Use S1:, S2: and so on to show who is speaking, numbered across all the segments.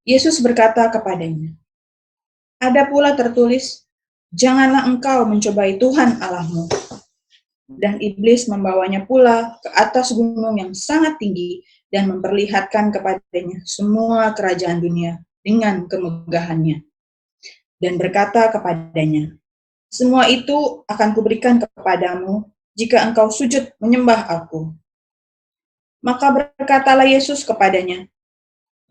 S1: Yesus berkata kepadanya, "Ada pula tertulis, janganlah engkau mencobai Tuhan Allahmu." Dan iblis membawanya pula ke atas gunung yang sangat tinggi dan memperlihatkan kepadanya semua kerajaan dunia dengan kemegahannya. Dan berkata kepadanya, "Semua itu akan kuberikan kepadamu jika engkau sujud menyembah aku." Maka berkatalah Yesus kepadanya,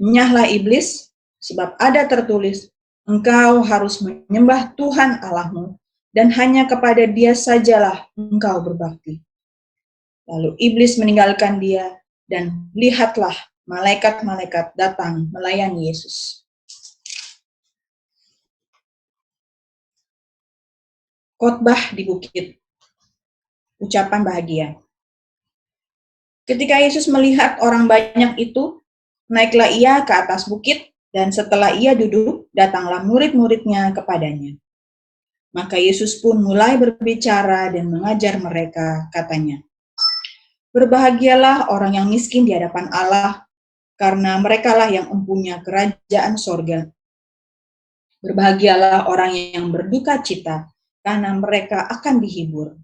S1: "Enyahlah iblis, sebab ada tertulis, engkau harus menyembah Tuhan Allahmu, dan hanya kepada Dia sajalah engkau berbakti." Lalu iblis meninggalkan dia, dan lihatlah malaikat-malaikat datang melayani Yesus. Khotbah di bukit. Ucapan bahagia. Ketika Yesus melihat orang banyak itu, naiklah ia ke atas bukit, dan setelah ia duduk, datanglah murid-muridnya kepadanya. Maka Yesus pun mulai berbicara dan mengajar mereka, katanya, "Berbahagialah orang yang miskin di hadapan Allah, karena merekalah yang empunya kerajaan sorga. Berbahagialah orang yang berduka cita, karena mereka akan dihibur.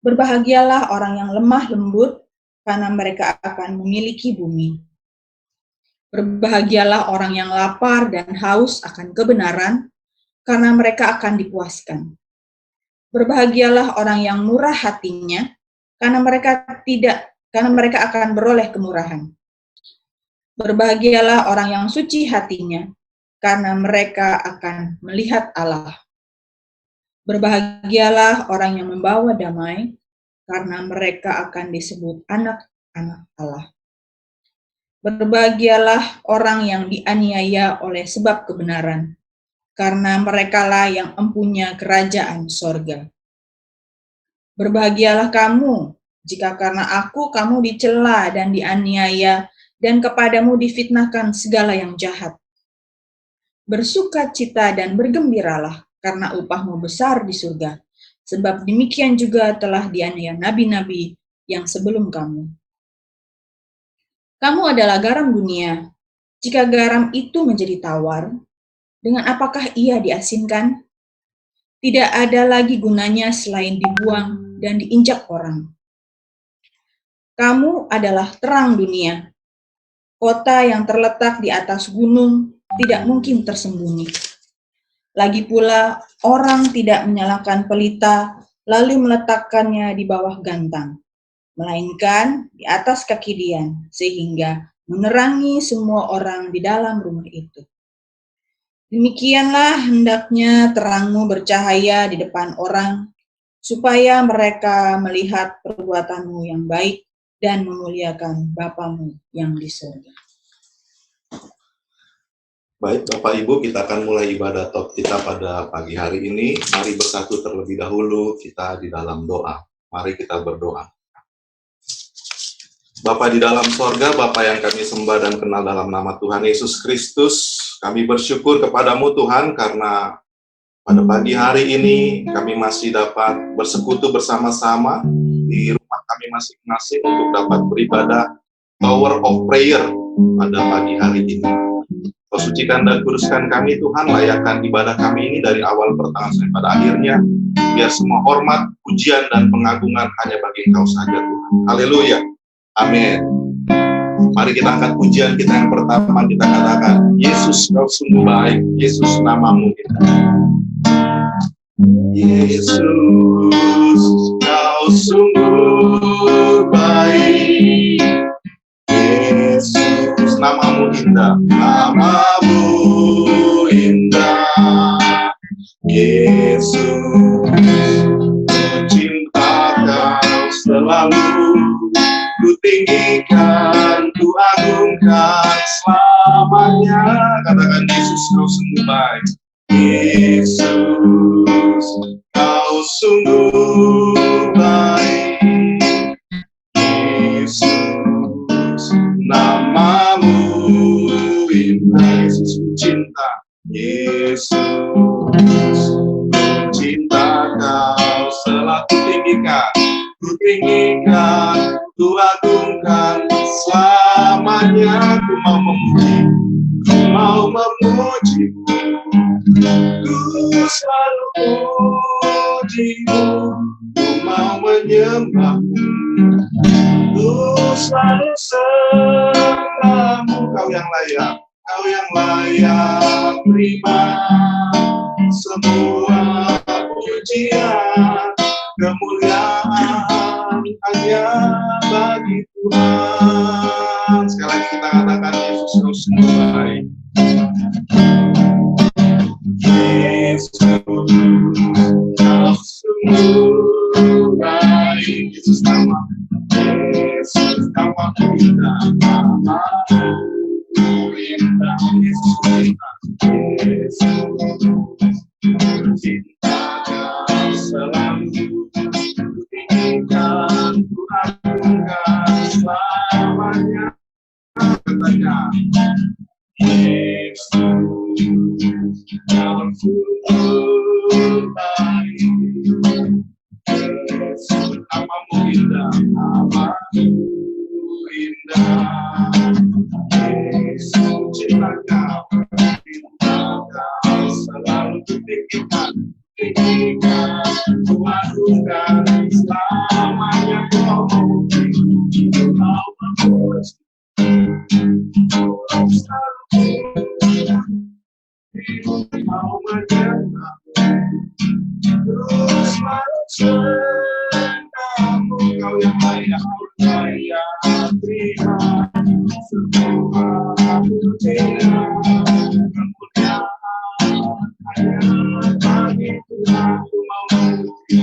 S1: Berbahagialah orang yang lemah lembut, karena mereka akan memiliki bumi. Berbahagialah orang yang lapar dan haus akan kebenaran, karena mereka akan dipuaskan. Berbahagialah orang yang murah hatinya, karena mereka akan beroleh kemurahan. Berbahagialah orang yang suci hatinya, karena mereka akan melihat Allah. Berbahagialah orang yang membawa damai, karena mereka akan disebut anak-anak Allah. Berbahagialah orang yang dianiaya oleh sebab kebenaran, karena merekalah yang empunya kerajaan sorga. Berbahagialah kamu, jika karena aku kamu dicela dan dianiaya, dan kepadamu difitnahkan segala yang jahat. Bersukacita dan bergembiralah, karena upahmu besar di surga, sebab demikian juga telah dianiaya nabi-nabi yang sebelum kamu. Kamu adalah garam dunia. Jika garam itu menjadi tawar, dengan apakah ia diasinkan? Tidak ada lagi gunanya selain dibuang dan diinjak orang. Kamu adalah terang dunia. Kota yang terletak di atas gunung tidak mungkin tersembunyi. Lagi pula, orang tidak menyalakan pelita lalu meletakkannya di bawah gantang, melainkan di atas kaki dian, sehingga menerangi semua orang di dalam rumah itu. Demikianlah hendaknya terangmu bercahaya di depan orang, supaya mereka melihat perbuatanmu yang baik dan memuliakan Bapamu yang di surga.
S2: Baik, Bapak Ibu, kita akan mulai ibadah top kita pada pagi hari ini. Mari bersatu terlebih dahulu kita di dalam doa. Mari kita berdoa. Bapa di dalam sorga, Bapa yang kami sembah dan kenal dalam nama Tuhan Yesus Kristus, kami bersyukur kepadamu Tuhan karena pada pagi hari ini kami masih dapat bersekutu bersama-sama di rumah kami masing-masing untuk dapat beribadah Power of Prayer pada pagi hari ini. Kau sucikan dan kuduskan kami Tuhan, layakkan ibadah kami ini dari awal pertengahan sampai pada akhirnya, biar semua hormat, pujian, dan pengagungan hanya bagi Engkau saja Tuhan. Haleluya. Amin. Mari kita angkat pujian kita yang pertama, kita katakan, Yesus kau sungguh baik, Yesus namamu kita. Yesus kau sungguh baik, Yesus namamu indah, namamu indah, Yesus ku cinta kau selalu. Ku tinggikan, ku agungkan selamanya. Katakan Yesus kau sungguh baik. Yesus kau sungguh baik. Yesus namamu indah. Yesus ku cinta. Yesus ku cinta kau selalu. Ku tinggikan, ku agungkan selamanya. Ku mau memuji, mau memujimu, ku selalu memujimu, ku mau menyembahmu, ku selalu sembahmu. Kau yang layak, kau yang layak terima semua pujian, kemuliaan hanya bagi Tuhan. Sekali lagi kita katakan, Yesus kau sungguh baik. Yesus kau sungguh baik. Yesus nama, Yesus namamu indah, namamu indah. Yesus indah, Yesus cintanya selalu tinggikan, Tuhan bukan selamanya. Katanya, Yesus kau sungguh baik. Yesus namamu indah, namamu indah. Yesus cintanya selalu tinggikan, tinggikan, Tuhan bukan selamanya. Kau memuji, kau memuji, kau selalu mau menyembah, terus selalu sembahmu. Kau yang layak, kau layak terima semua pujian, kemuliaan hanya bagi Tuhan. Ku mau memuji,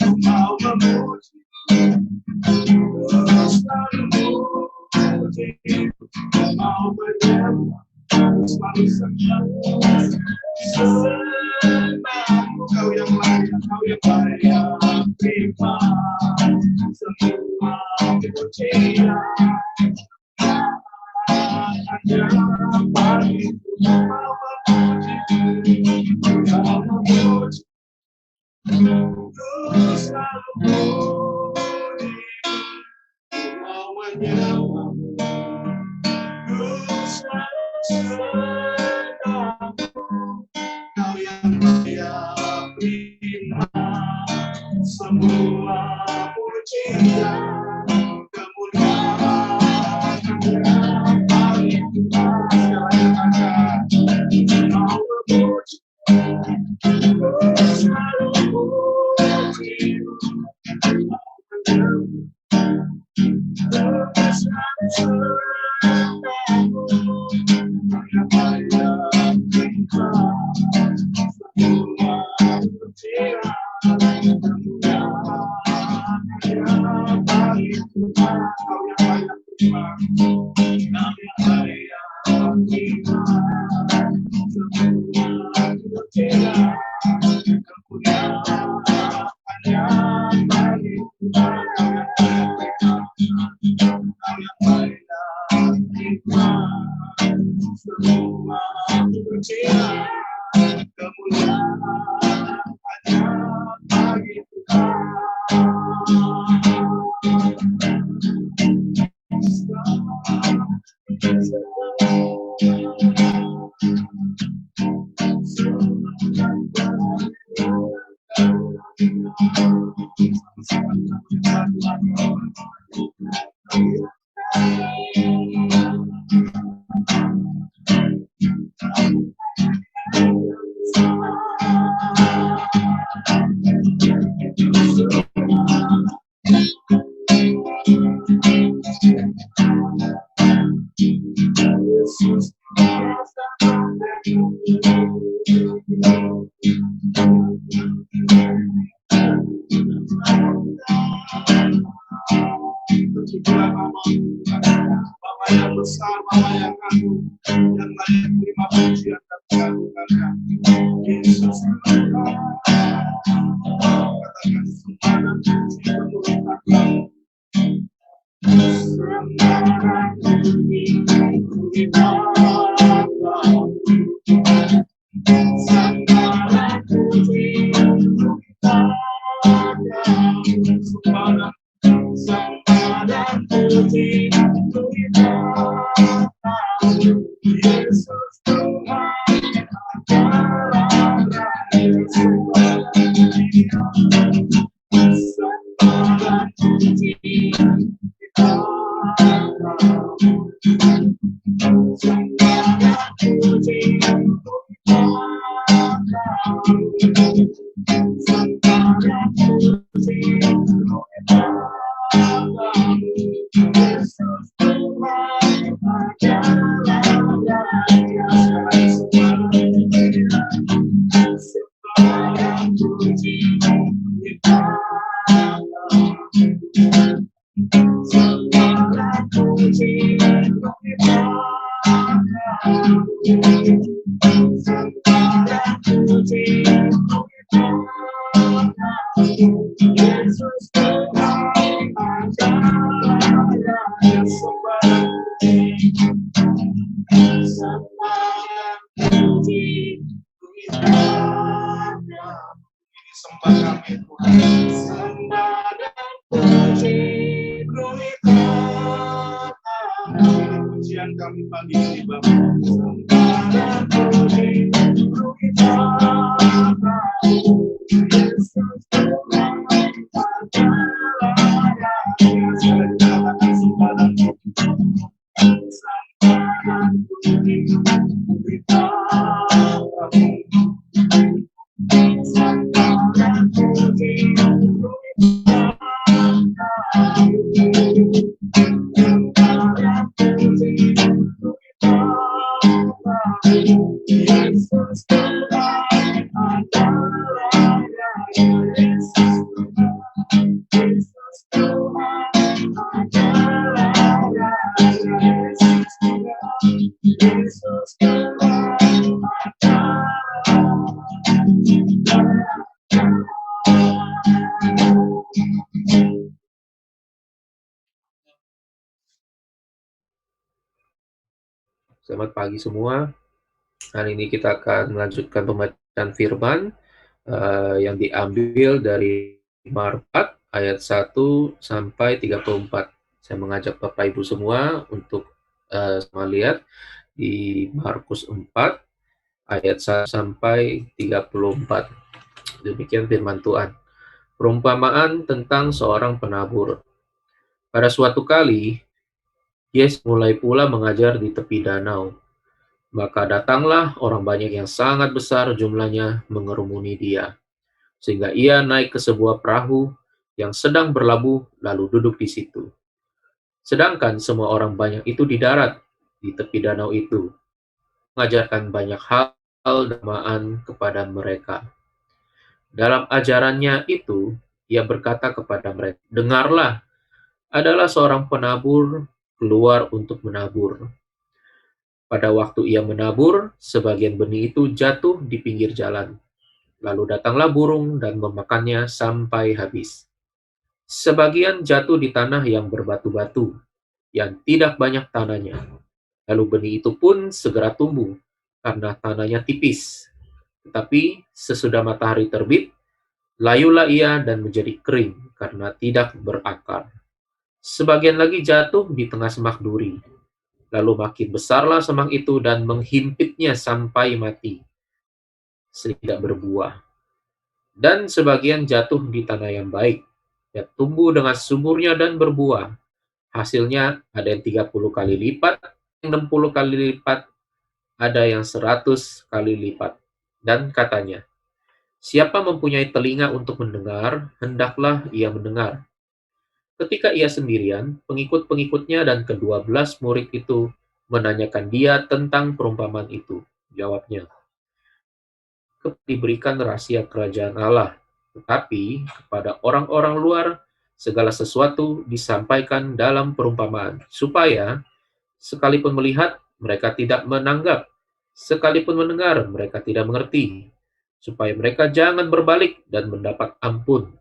S2: ku mau memuji, terus selalu memuji, ku mau menyembah, selalu sembahmu. Kau yang layak, kau yang layak terima semua pujian, hanya bagi Tuhan. Kau memuji, ku selalu memuji, ku mau menyembah, ku selalu sembah. Kau yang layak terima semua pujian, kemuliaan hanya bagi Tuhan. Kau memuji, ku selalu memuji, ku mau menyembah, ku selalu sembahmu. Kau yang layak terima semua pujian, kemuliaan hanya bagi Tuhan. Kau yang layak terima, kau yang layak terima semua pujian, kemuliaan hanya bagi Tuhan. Kau yang layak terima semua pujian, kemuliaan hanya bagi Tuhan. Bapa yang besar, Bapa yang agung, yang layak terima pujian dan pengagungannya. Yesus, katakan sembah dan puji kemuliaan. Sembah dan puji kemuliaan. Sembah dan puji kemuliaan. Sembah dan puji kemuliaan. Sembah kami Tuhan. Pujian kami pagi ini Bapak.
S3: Selamat pagi semua. Hari ini kita akan melanjutkan pembacaan firman yang diambil dari Markus 4 ayat 1 sampai 34. Saya mengajak Bapak Ibu semua untuk melihat di Markus 4 ayat 1 sampai 34. Demikian firman Tuhan. Perumpamaan tentang seorang penabur. Pada suatu kali, Yesus mulai pula mengajar di tepi danau. Maka datanglah orang banyak yang sangat besar jumlahnya mengerumuni dia, sehingga ia naik ke sebuah perahu yang sedang berlabuh lalu duduk di situ. Sedangkan semua orang banyak itu di darat, di tepi danau itu, mengajarkan banyak hal damaan kepada mereka. Dalam ajarannya itu, ia berkata kepada mereka, "Dengarlah, adalah seorang penabur keluar untuk menabur. Pada waktu ia menabur, sebagian benih itu jatuh di pinggir jalan. Lalu datanglah burung dan memakannya sampai habis. Sebagian jatuh di tanah yang berbatu-batu, yang tidak banyak tanahnya. Lalu benih itu pun segera tumbuh, karena tanahnya tipis. Tetapi sesudah matahari terbit, layulah ia dan menjadi kering, karena tidak berakar. Sebagian lagi jatuh di tengah semak duri. Lalu makin besarlah semak itu dan menghimpitnya sampai mati, sehingga tidak berbuah. Dan sebagian jatuh di tanah yang baik, yang tumbuh dengan suburnya dan berbuah. Hasilnya ada yang 30 kali lipat, yang 60 kali lipat, ada yang 100 kali lipat. Dan katanya, siapa mempunyai telinga untuk mendengar, hendaklah ia mendengar. Ketika ia sendirian, pengikut-pengikutnya dan ke-12 murid itu menanyakan dia tentang perumpamaan itu. Jawabnya, diberikan rahasia kerajaan Allah, tetapi kepada orang-orang luar segala sesuatu disampaikan dalam perumpamaan, supaya sekalipun melihat mereka tidak menanggap, sekalipun mendengar mereka tidak mengerti, supaya mereka jangan berbalik dan mendapat ampun.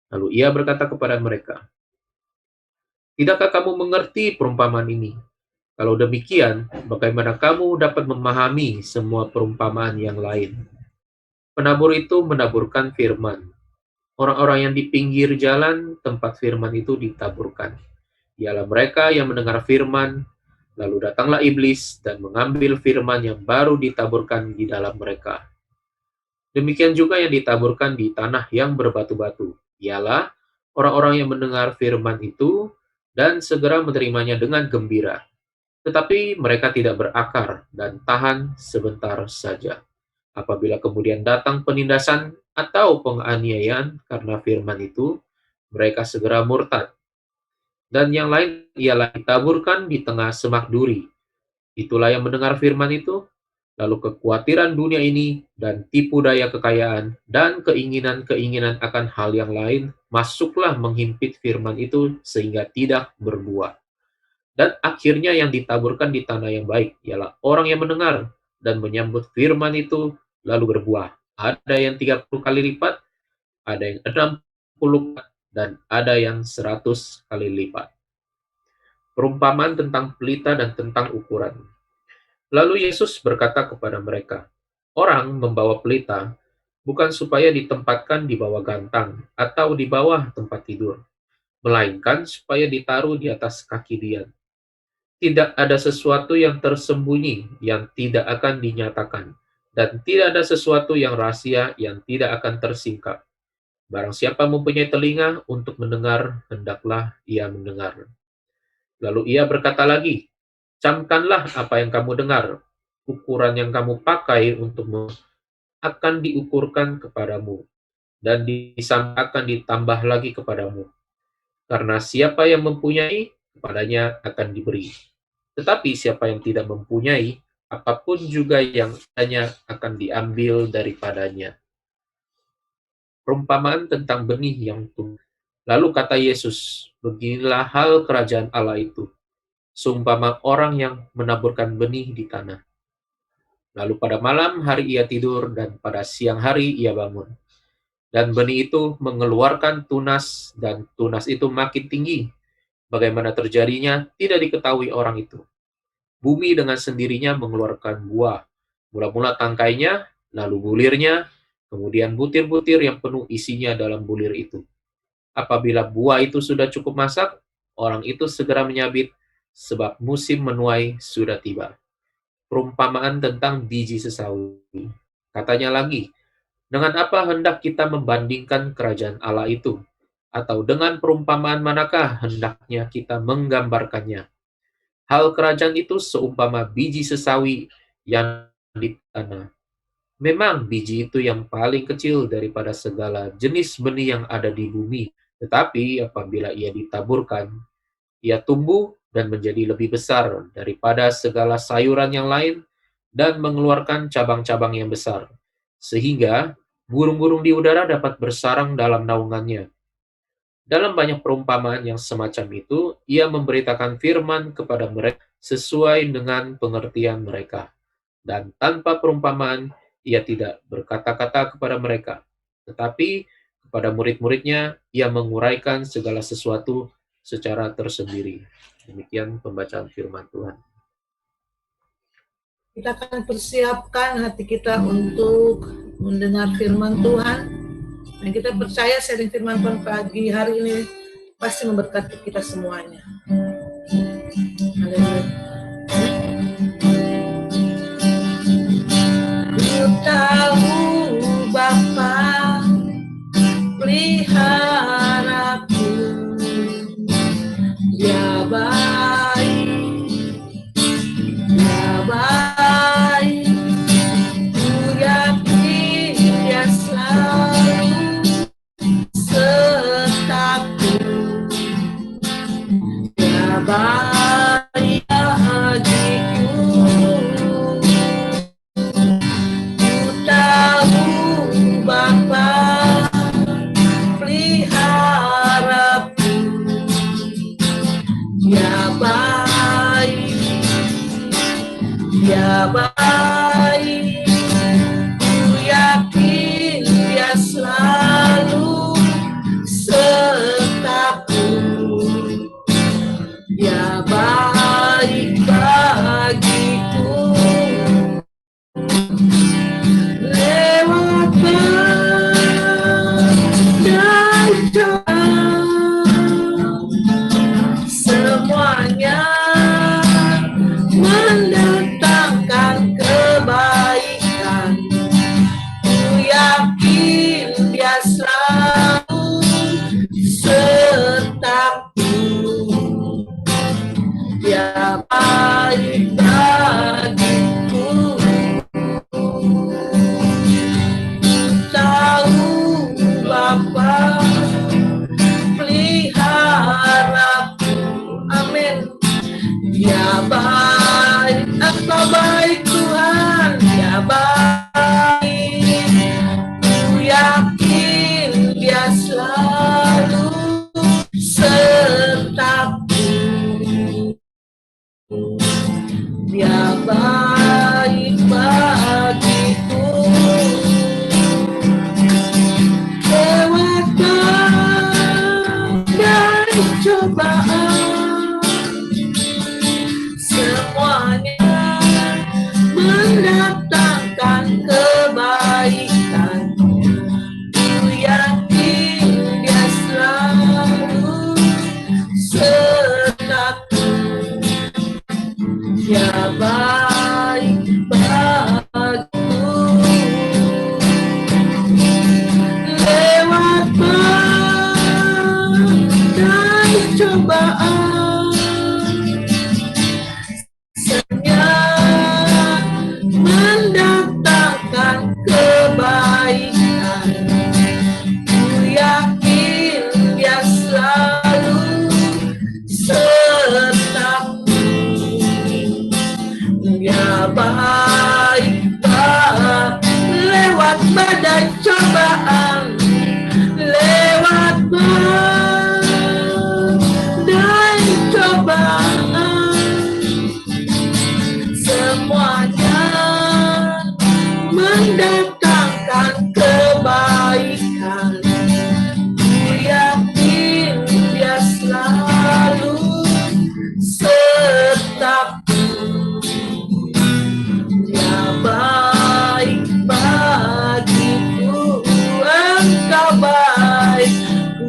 S3: Lalu ia berkata kepada mereka, tidakkah kamu mengerti perumpamaan ini? Kalau demikian, bagaimana kamu dapat memahami semua perumpamaan yang lain? Penabur itu menaburkan firman. Orang-orang yang di pinggir jalan tempat firman itu ditaburkan. Ialah mereka yang mendengar firman, lalu datanglah iblis dan mengambil firman yang baru ditaburkan di dalam mereka. Demikian juga yang ditaburkan di tanah yang berbatu-batu, ialah orang-orang yang mendengar firman itu dan segera menerimanya dengan gembira. Tetapi mereka tidak berakar dan tahan sebentar saja. Apabila kemudian datang penindasan atau penganiayaan karena firman itu, mereka segera murtad. Dan yang lain ialah ditaburkan di tengah semak duri. Itulah yang mendengar firman itu, lalu kekhawatiran dunia ini dan tipu daya kekayaan dan keinginan-keinginan akan hal yang lain masuklah menghimpit firman itu sehingga tidak berbuah. Dan akhirnya yang ditaburkan di tanah yang baik ialah orang yang mendengar dan menyambut firman itu lalu berbuah. Ada yang 30 kali lipat, ada yang 60, dan ada yang 100 kali lipat. Perumpamaan tentang pelita dan tentang ukuran. Lalu Yesus berkata kepada mereka, orang membawa pelita bukan supaya ditempatkan di bawah gantang atau di bawah tempat tidur, melainkan supaya ditaruh di atas kaki dia. Tidak ada sesuatu yang tersembunyi yang tidak akan dinyatakan, dan tidak ada sesuatu yang rahasia yang tidak akan tersingkap. Barang siapa mempunyai telinga untuk mendengar, hendaklah ia mendengar. Lalu ia berkata lagi, camkanlah apa yang kamu dengar, ukuran yang kamu pakai untukmu akan diukurkan kepadamu, dan akan ditambah lagi kepadamu. Karena siapa yang mempunyai, kepadanya akan diberi. Tetapi siapa yang tidak mempunyai, apapun juga yang adanya akan diambil daripadanya. Perumpamaan tentang benih yang tumbuh. Lalu kata Yesus, beginilah hal kerajaan Allah itu, seumpama orang yang menaburkan benih di tanah. Lalu pada malam hari ia tidur, dan pada siang hari ia bangun. Dan benih itu mengeluarkan tunas, dan tunas itu makin tinggi. Bagaimana terjadinya, tidak diketahui orang itu. Bumi dengan sendirinya mengeluarkan buah. Mula-mula tangkainya, lalu bulirnya, kemudian butir-butir yang penuh isinya dalam bulir itu. Apabila buah itu sudah cukup masak, orang itu segera menyabit, sebab musim menuai sudah tiba. Perumpamaan tentang biji sesawi. Katanya lagi, dengan apa hendak kita membandingkan kerajaan Allah itu? Atau dengan perumpamaan manakah hendaknya kita menggambarkannya? Hal kerajaan itu seumpama biji sesawi yang di tanah. Memang biji itu yang paling kecil daripada segala jenis benih yang ada di bumi. Tetapi apabila ia ditaburkan, ia tumbuh dan menjadi lebih besar daripada segala sayuran yang lain dan mengeluarkan cabang-cabang yang besar, sehingga burung-burung di udara dapat bersarang dalam naungannya. Dalam banyak perumpamaan yang semacam itu, ia memberitakan firman kepada mereka sesuai dengan pengertian mereka. Dan tanpa perumpamaan, ia tidak berkata-kata kepada mereka. Tetapi kepada murid-muridnya, ia menguraikan segala sesuatu secara tersendiri. Demikian pembacaan firman Tuhan.
S4: Kita akan persiapkan hati kita untuk mendengar firman Tuhan. Dan kita percaya sharing firman Tuhan pagi hari ini pasti memberkati kita semuanya. Haleluya. Ku tahu Bapa peliharaku, Dia baik, Dia baik. Ku yakin Dia selalu sertaku, Dia baik bagiku. Ku tahu Bapa peliharaku, Dia baik, Dia baik. Ku yakin Dia selalu sertaku, Dia baik bagiku. Lewat badai semuanya mendatangkan kebaikan. Ku yakin Dia selalu baik bagiku. Lewat badai cobaan, semuanya mendatangkan kebaikan. Ku yakin Dia selalu sertaku. Dia baik bagiku. Lewat badai cobaan, semuanya mendatangkan kebaikan. Ku yakin Dia selalu sertaku. Dia baik lewat badai cobaan, lewat badai cobaan, semuanya mendatangkan kebaikan. Ku yakin Dia selalu sertaku. Dia baik bagiku, Engkau baik.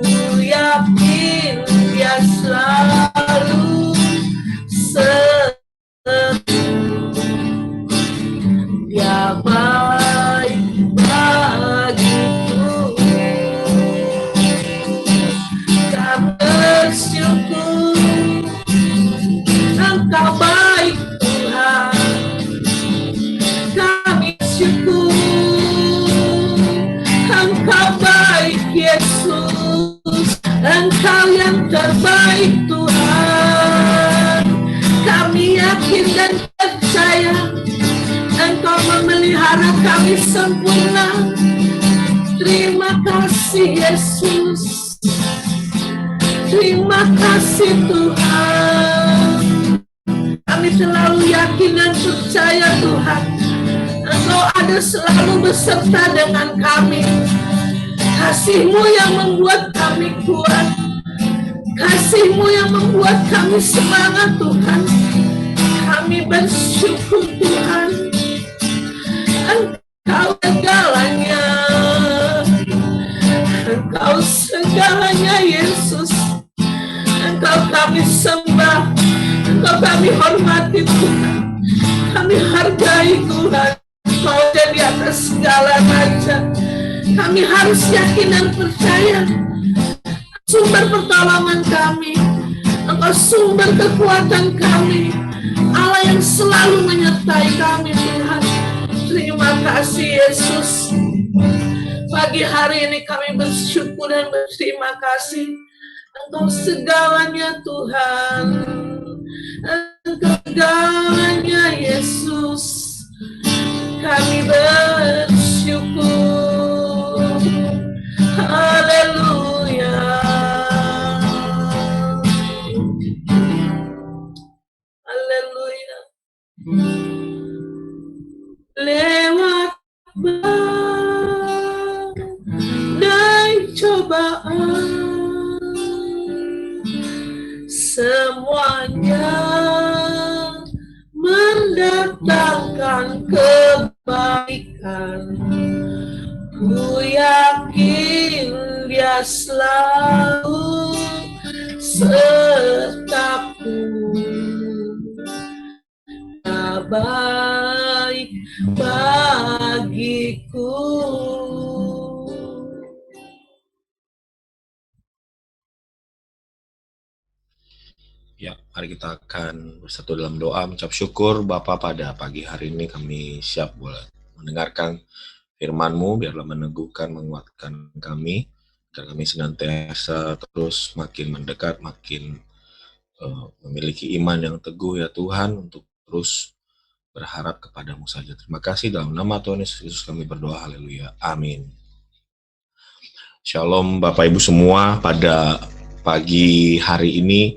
S4: Ku yakin Dia selalu sertaku. Dia baik bagiku. Kami bersyukur, Engkau baik Tuhan. Kami syukur, Engkau baik Yesus. Engkau yang terbaik Tuhan. Kami yakin dan percaya Engkau memelihara kami sempurna. Terima kasih Yesus. Terima kasih Tuhan. Kami selalu yakin dan percaya Tuhan, Engkau ada selalu beserta dengan kami. Kasih-Mu yang membuat kami kuat. Kasih-Mu yang membuat kami semangat Tuhan. Kami bersyukur Tuhan. Engkau segalanya. Engkau segalanya Yesus. Engkau kami sembah. Engkau kami hormati Tuhan. Kami hargai Tuhan. Engkau ada di atas segala raja. Kami harus yakin dan percaya sumber pertolongan kami. Engkau sumber kekuatan kami. Allah yang selalu menyertai kami Tuhan. Terima kasih Yesus. Pagi hari ini kami bersyukur dan berterima kasih. Engkau segalanya Tuhan. Engkau segalanya Yesus. Kami bersyukur. Haleluya. Haleluya. Lewat badai cobaan, semuanya mendatangkan kebaikan. Ku yakin Dia selalu sertaku. Dia baik bagiku.
S5: Ya, mari kita akan bersatu dalam doa mengucap syukur Bapa. Pada pagi hari ini kami siap boleh mendengarkan firman-Mu, biarlah meneguhkan, menguatkan kami, agar kami senantiasa terus makin mendekat, makin memiliki iman yang teguh ya Tuhan, untuk terus berharap kepadamu saja. Terima kasih, dalam nama Tuhan Yesus kami berdoa, haleluya, amin. Shalom Bapak Ibu semua, pada pagi hari ini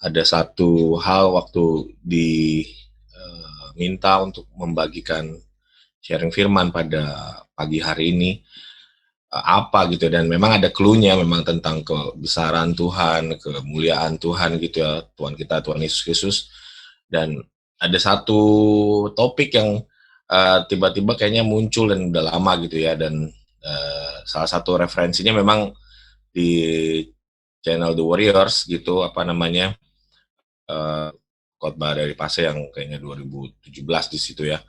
S5: ada satu hal waktu diminta untuk membagikan sharing firman pada pagi hari ini, apa gitu, dan memang ada clue-nya memang tentang kebesaran Tuhan, kemuliaan Tuhan gitu ya, Tuhan kita, Tuhan Yesus Kristus. Dan ada satu topik yang tiba-tiba kayaknya muncul dan udah lama gitu ya, dan salah satu referensinya memang di channel The Warriors gitu, apa namanya, khotbah dari Pase yang kayaknya 2017 di situ ya,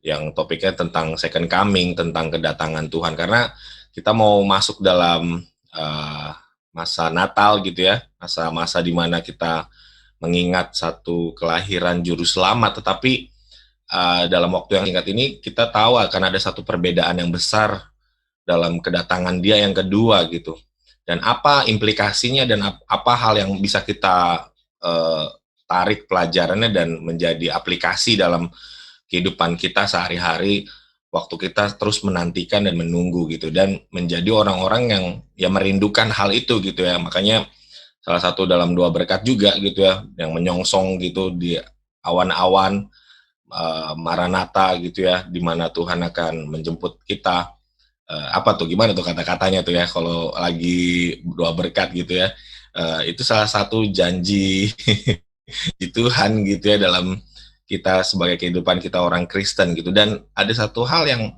S5: yang topiknya tentang second coming, tentang kedatangan Tuhan. Karena kita mau masuk dalam masa Natal gitu ya, masa-masa di mana kita mengingat satu kelahiran juru selamat, tetapi dalam waktu yang singkat ini kita tahu akan ada satu perbedaan yang besar dalam kedatangan dia yang kedua gitu. Dan apa implikasinya dan apa hal yang bisa kita tarik pelajarannya dan menjadi aplikasi dalam kehidupan kita sehari-hari waktu kita terus menantikan dan menunggu gitu, dan menjadi orang-orang yang ya merindukan hal itu gitu ya. Makanya salah satu dalam doa berkat juga gitu ya, yang menyongsong gitu di awan-awan Maranatha gitu ya, di mana Tuhan akan menjemput kita. Apa tuh, gimana tuh kata-katanya tuh ya kalau lagi doa berkat gitu ya. Itu salah satu janji di Tuhan gitu ya dalam kita sebagai kehidupan kita orang Kristen gitu. Dan ada satu hal yang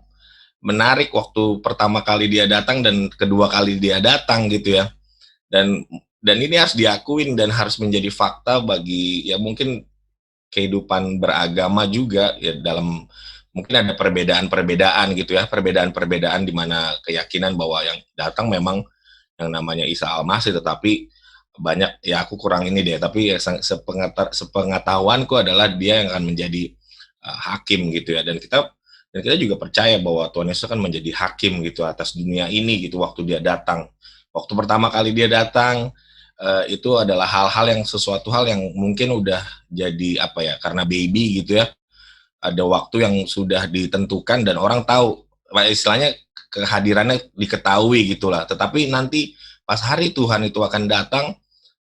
S5: menarik waktu pertama kali dia datang dan kedua kali dia datang gitu ya. Dan ini harus diakuin dan harus menjadi fakta bagi ya mungkin kehidupan beragama juga ya, dalam mungkin ada perbedaan-perbedaan gitu ya, perbedaan-perbedaan di mana keyakinan bahwa yang datang memang yang namanya Isa Al-Masih, tetapi banyak ya, aku kurang ini deh, tapi ya, sepengetahuanku adalah dia yang akan menjadi hakim gitu ya. Dan kita juga percaya bahwa Tuhan Yesus akan menjadi hakim gitu atas dunia ini gitu waktu dia datang. Waktu pertama kali dia datang itu adalah hal-hal yang sesuatu hal yang mungkin udah jadi apa ya, karena baby gitu ya, ada waktu yang sudah ditentukan dan orang tahu, istilahnya kehadirannya diketahui gitulah. Tetapi nanti pas hari Tuhan itu akan datang,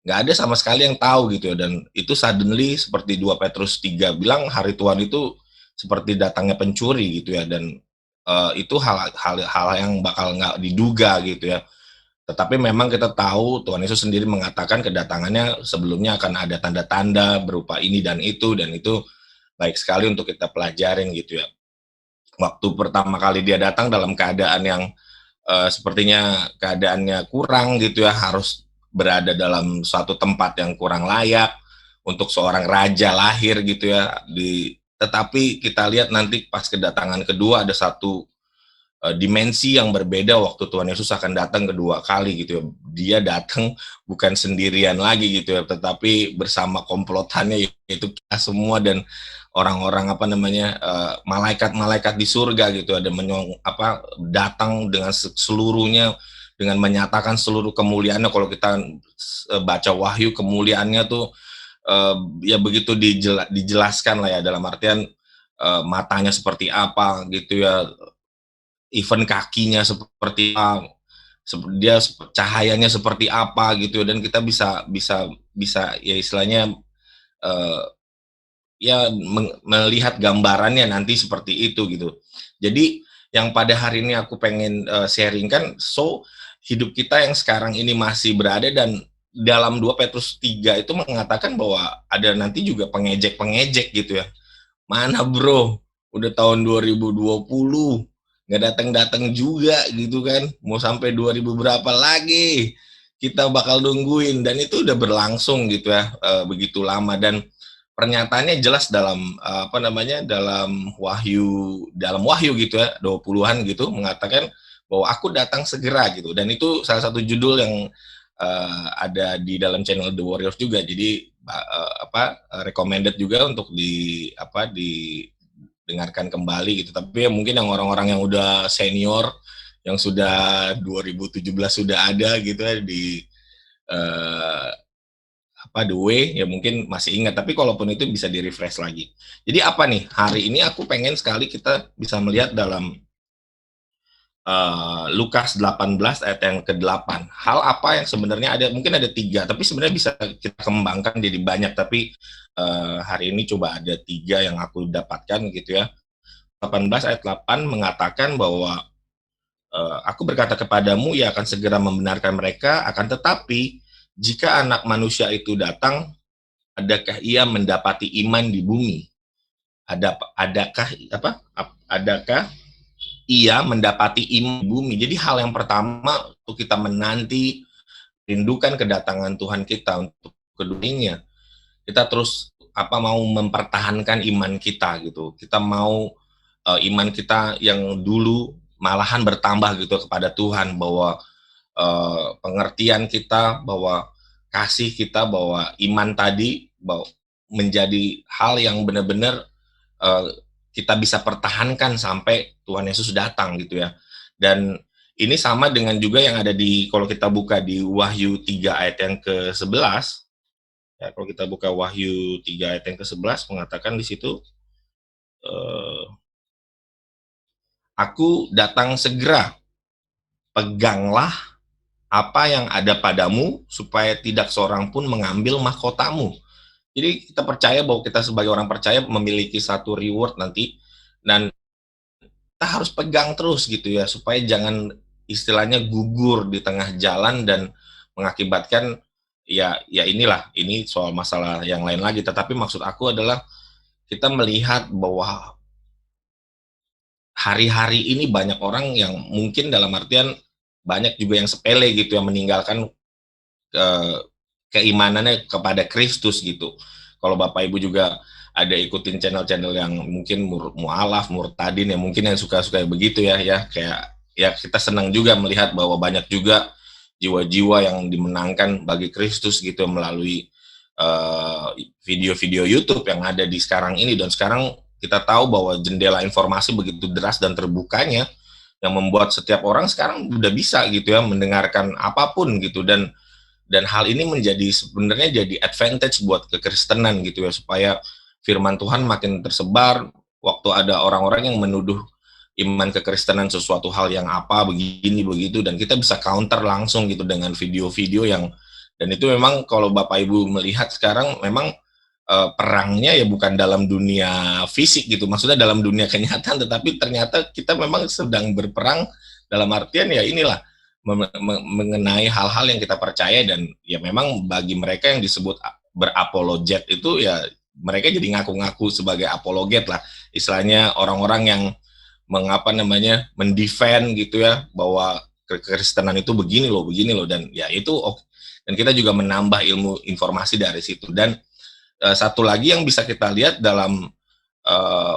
S5: nggak ada sama sekali yang tahu gitu ya. Dan itu suddenly seperti 2 Petrus 3 bilang, hari Tuhan itu seperti datangnya pencuri gitu ya. Dan itu hal yang bakal nggak diduga gitu ya. Tetapi memang kita tahu Tuhan Yesus sendiri mengatakan kedatangannya sebelumnya akan ada tanda-tanda berupa ini dan itu baik sekali untuk kita pelajarin gitu ya. Waktu pertama kali dia datang dalam keadaan yang sepertinya keadaannya kurang gitu ya, harus berada dalam suatu tempat yang kurang layak untuk seorang raja lahir gitu ya. Tetapi kita lihat nanti pas kedatangan kedua ada satu dimensi yang berbeda waktu Tuhan Yesus akan datang kedua kali gitu ya. Dia datang bukan sendirian lagi gitu ya, tetapi bersama komplotannya yaitu kita semua dan orang-orang apa namanya malaikat-malaikat di surga gitu, ada datang dengan seluruhnya, dengan menyatakan seluruh kemuliaannya. Kalau kita baca Wahyu, kemuliaannya tuh ya begitu dijelaskan lah ya, dalam artian matanya seperti apa gitu ya, even kakinya seperti apa, dia cahayanya seperti apa gitu, dan kita bisa ya istilahnya ya melihat gambarannya nanti seperti itu gitu. Jadi yang pada hari ini aku pengen sharingkan, hidup kita yang sekarang ini masih berada, dan dalam 2 Petrus 3 itu mengatakan bahwa ada nanti juga pengejek-pengejek gitu ya. Mana bro, udah tahun 2020 nggak datang-datang juga gitu kan, mau sampai 2000 berapa lagi kita bakal nungguin, dan itu udah berlangsung gitu ya begitu lama. Dan pernyataannya jelas dalam dalam Wahyu gitu ya 20-an gitu, mengatakan bahwa aku datang segera gitu. Dan itu salah satu judul yang ada di dalam channel The Warriors juga, jadi recommended juga untuk didengarkan kembali gitu. Tapi ya mungkin yang orang-orang yang udah senior, yang sudah 2017 sudah ada gitu ya di The Way, ya mungkin masih ingat, tapi kalaupun itu bisa di-refresh lagi. Jadi apa nih, hari ini aku pengen sekali kita bisa melihat dalam Lukas 18 ayat yang ke-8. Hal apa yang sebenarnya mungkin ada 3, tapi sebenarnya bisa kita kembangkan jadi banyak, tapi hari ini coba ada 3 yang aku dapatkan gitu ya. 18 ayat 8 mengatakan bahwa aku berkata kepadamu, ia akan segera membenarkan mereka, akan tetapi jika Anak Manusia itu datang, adakah ia mendapati iman di bumi? Adakah ia mendapati iman di bumi? Jadi hal yang pertama untuk kita menanti, rindukan kedatangan Tuhan kita untuk keduanya, kita terus mau mempertahankan iman kita gitu. Kita mau iman kita yang dulu malahan bertambah gitu kepada Tuhan, bahwa pengertian kita, bahwa kasih kita, bahwa iman tadi bahwa menjadi hal yang benar-benar kita bisa pertahankan sampai Tuhan Yesus datang gitu ya. Dan ini sama dengan juga yang ada kalau kita buka di Wahyu 3 ayat yang ke-11 ya, kalau kita buka Wahyu 3 ayat yang ke-11 mengatakan di situ, aku datang segera, peganglah apa yang ada padamu supaya tidak seorang pun mengambil mahkotamu. Jadi kita percaya bahwa kita sebagai orang percaya memiliki satu reward nanti, dan kita harus pegang terus gitu ya, supaya jangan istilahnya gugur di tengah jalan dan mengakibatkan ini soal masalah yang lain lagi. Tetapi maksud aku adalah kita melihat bahwa hari-hari ini banyak orang yang mungkin dalam artian banyak juga yang sepele gitu, yang meninggalkan keimanannya kepada Kristus gitu. Kalau Bapak Ibu juga ada ikutin channel-channel yang mungkin mualaf, murtadin, yang mungkin yang suka-suka begitu ya kayak ya kita senang juga melihat bahwa banyak juga jiwa-jiwa yang dimenangkan bagi Kristus gitu melalui video-video YouTube yang ada di sekarang ini. Dan sekarang kita tahu bahwa jendela informasi begitu deras dan terbukanya, yang membuat setiap orang sekarang udah bisa gitu ya mendengarkan apapun gitu, dan hal ini menjadi sebenarnya jadi advantage buat kekristenan gitu ya, supaya firman Tuhan makin tersebar. Waktu ada orang-orang yang menuduh iman kekristenan sesuatu hal yang begini begitu, dan kita bisa counter langsung gitu dengan video-video dan itu memang kalau Bapak Ibu melihat sekarang memang perangnya ya bukan dalam dunia fisik gitu, maksudnya dalam dunia kenyataan, tetapi ternyata kita memang sedang berperang dalam artian ya inilah mengenai hal-hal yang kita percaya. Dan ya memang bagi mereka yang disebut berapologet itu ya mereka jadi ngaku-ngaku sebagai apologet lah, istilahnya orang-orang yang mendefend gitu ya, bahwa kekristenan itu begini loh, dan ya itu dan kita juga menambah ilmu informasi dari situ. Dan satu lagi yang bisa kita lihat dalam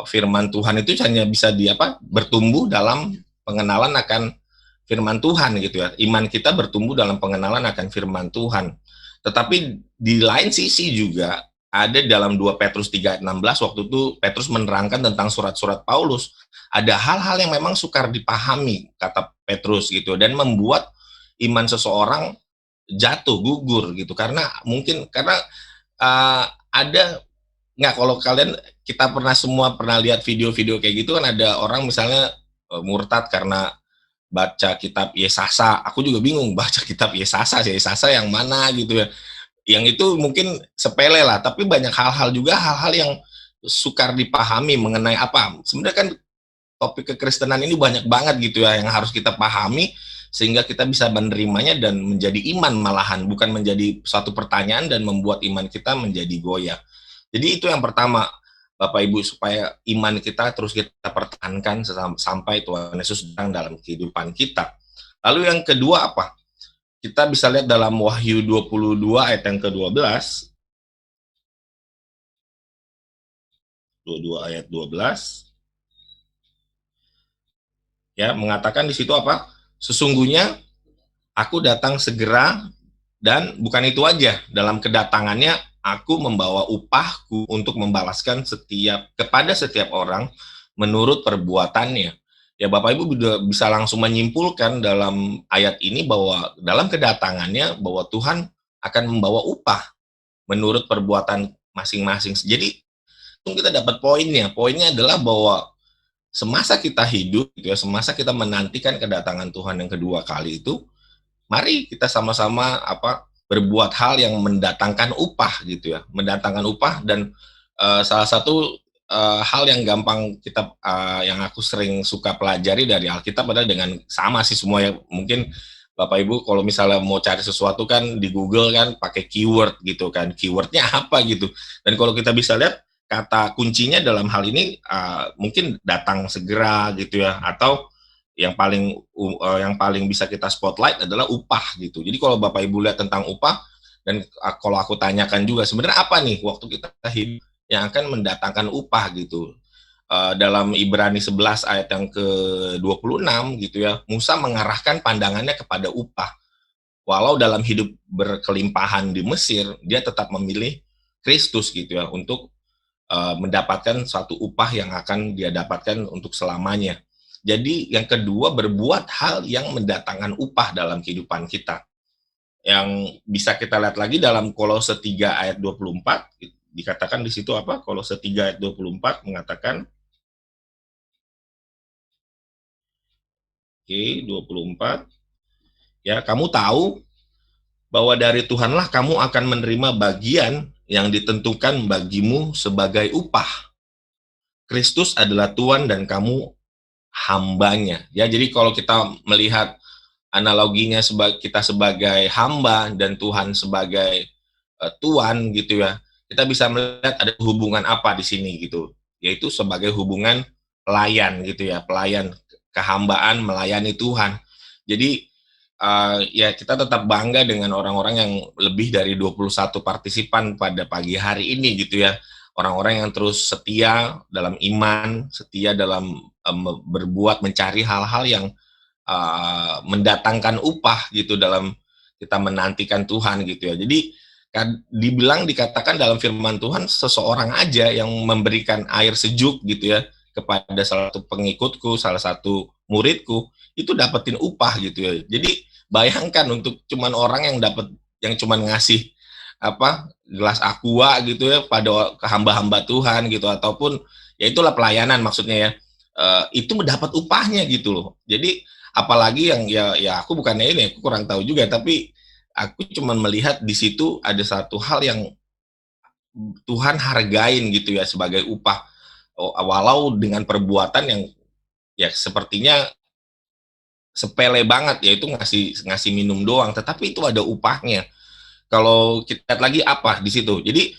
S5: firman Tuhan itu hanya bisa bertumbuh dalam pengenalan akan firman Tuhan gitu ya. Iman kita bertumbuh dalam pengenalan akan firman Tuhan. Tetapi di lain sisi juga ada dalam 2 Petrus 3 ayat 16, waktu itu Petrus menerangkan tentang surat-surat Paulus. Ada hal-hal yang memang sukar dipahami, kata Petrus gitu, dan membuat iman seseorang jatuh, gugur gitu. Karena kalau kalian, kita semua pernah lihat video-video kayak gitu kan, ada orang misalnya murtad karena baca kitab Yesaya. Aku juga bingung baca kitab Yesaya yang mana gitu ya. Yang itu mungkin sepele lah, tapi banyak hal-hal yang sukar dipahami mengenai sebenarnya kan topik kekristenan ini banyak banget gitu ya yang harus kita pahami, sehingga kita bisa menerimanya dan menjadi iman, malahan bukan menjadi suatu pertanyaan dan membuat iman kita menjadi goyah. Jadi itu yang pertama Bapak Ibu, supaya iman kita terus kita pertahankan sampai Tuhan Yesus datang dalam kehidupan kita. Lalu yang kedua apa? Kita bisa lihat dalam Wahyu 22 ayat yang ke-12. 22 ayat 12. Ya, mengatakan di situ Sesungguhnya aku datang segera, dan bukan itu aja, dalam kedatangannya aku membawa upahku untuk membalaskan kepada setiap orang menurut perbuatannya. Ya Bapak Ibu bisa langsung menyimpulkan dalam ayat ini bahwa dalam kedatangannya bahwa Tuhan akan membawa upah menurut perbuatan masing-masing. Jadi kita dapat poinnya. Poinnya adalah bahwa semasa kita hidup gitu ya, semasa kita menantikan kedatangan Tuhan yang kedua kali itu, mari kita sama-sama berbuat hal yang mendatangkan upah gitu ya, mendatangkan upah. Dan salah satu hal yang gampang kita yang aku sering suka pelajari dari Alkitab adalah dengan sama sih semua ya, mungkin Bapak Ibu kalau misalnya mau cari sesuatu kan di Google kan pakai keyword gitu kan, keywordnya apa gitu. Dan kalau kita bisa lihat kata kuncinya dalam hal ini mungkin datang segera gitu ya, atau yang paling bisa kita spotlight adalah upah gitu. Jadi kalau Bapak Ibu lihat tentang upah, dan kalau aku tanyakan juga sebenarnya apa nih waktu kita hidup yang akan mendatangkan upah gitu. Dalam Ibrani 11 ayat yang ke-26 gitu ya, Musa mengarahkan pandangannya kepada upah. Walau dalam hidup berkelimpahan di Mesir, dia tetap memilih Kristus gitu ya, untuk mendapatkan suatu upah yang akan dia dapatkan untuk selamanya. Jadi yang kedua, berbuat hal yang mendatangkan upah dalam kehidupan kita. Yang bisa kita lihat lagi dalam Kolose 3 ayat 24, dikatakan di situ apa? Kolose 3 ayat 24 mengatakan, oke, 24, ya, kamu tahu bahwa dari Tuhanlah kamu akan menerima bagian yang ditentukan bagimu sebagai upah. Kristus adalah Tuhan dan kamu hambanya. Ya, jadi kalau kita melihat analoginya kita sebagai hamba dan Tuhan sebagai tuan gitu ya, kita bisa melihat ada hubungan apa di sini gitu, yaitu sebagai hubungan pelayan gitu ya, pelayan, kehambaan melayani Tuhan. Jadi ya kita tetap bangga dengan orang-orang yang lebih dari 21 partisipan pada pagi hari ini gitu ya, orang-orang yang terus setia dalam iman, setia dalam berbuat, mencari hal-hal yang mendatangkan upah gitu dalam kita menantikan Tuhan gitu ya. Jadi dikatakan dalam firman Tuhan, seseorang aja yang memberikan air sejuk gitu ya kepada salah satu pengikutku, salah satu muridku, itu dapetin upah gitu ya. Jadi bayangkan untuk cuman orang yang cuman ngasih gelas aqua gitu ya pada hamba-hamba Tuhan gitu, ataupun ya itulah pelayanan maksudnya ya, itu mendapat upahnya gitu loh. Jadi apalagi yang ya aku bukannya ini, aku kurang tahu juga, tapi aku cuma melihat di situ ada satu hal yang Tuhan hargain gitu ya sebagai upah, walau dengan perbuatan yang ya sepertinya sepele banget, yaitu ngasih minum doang, tetapi itu ada upahnya. Kalau kita lihat lagi apa di situ, jadi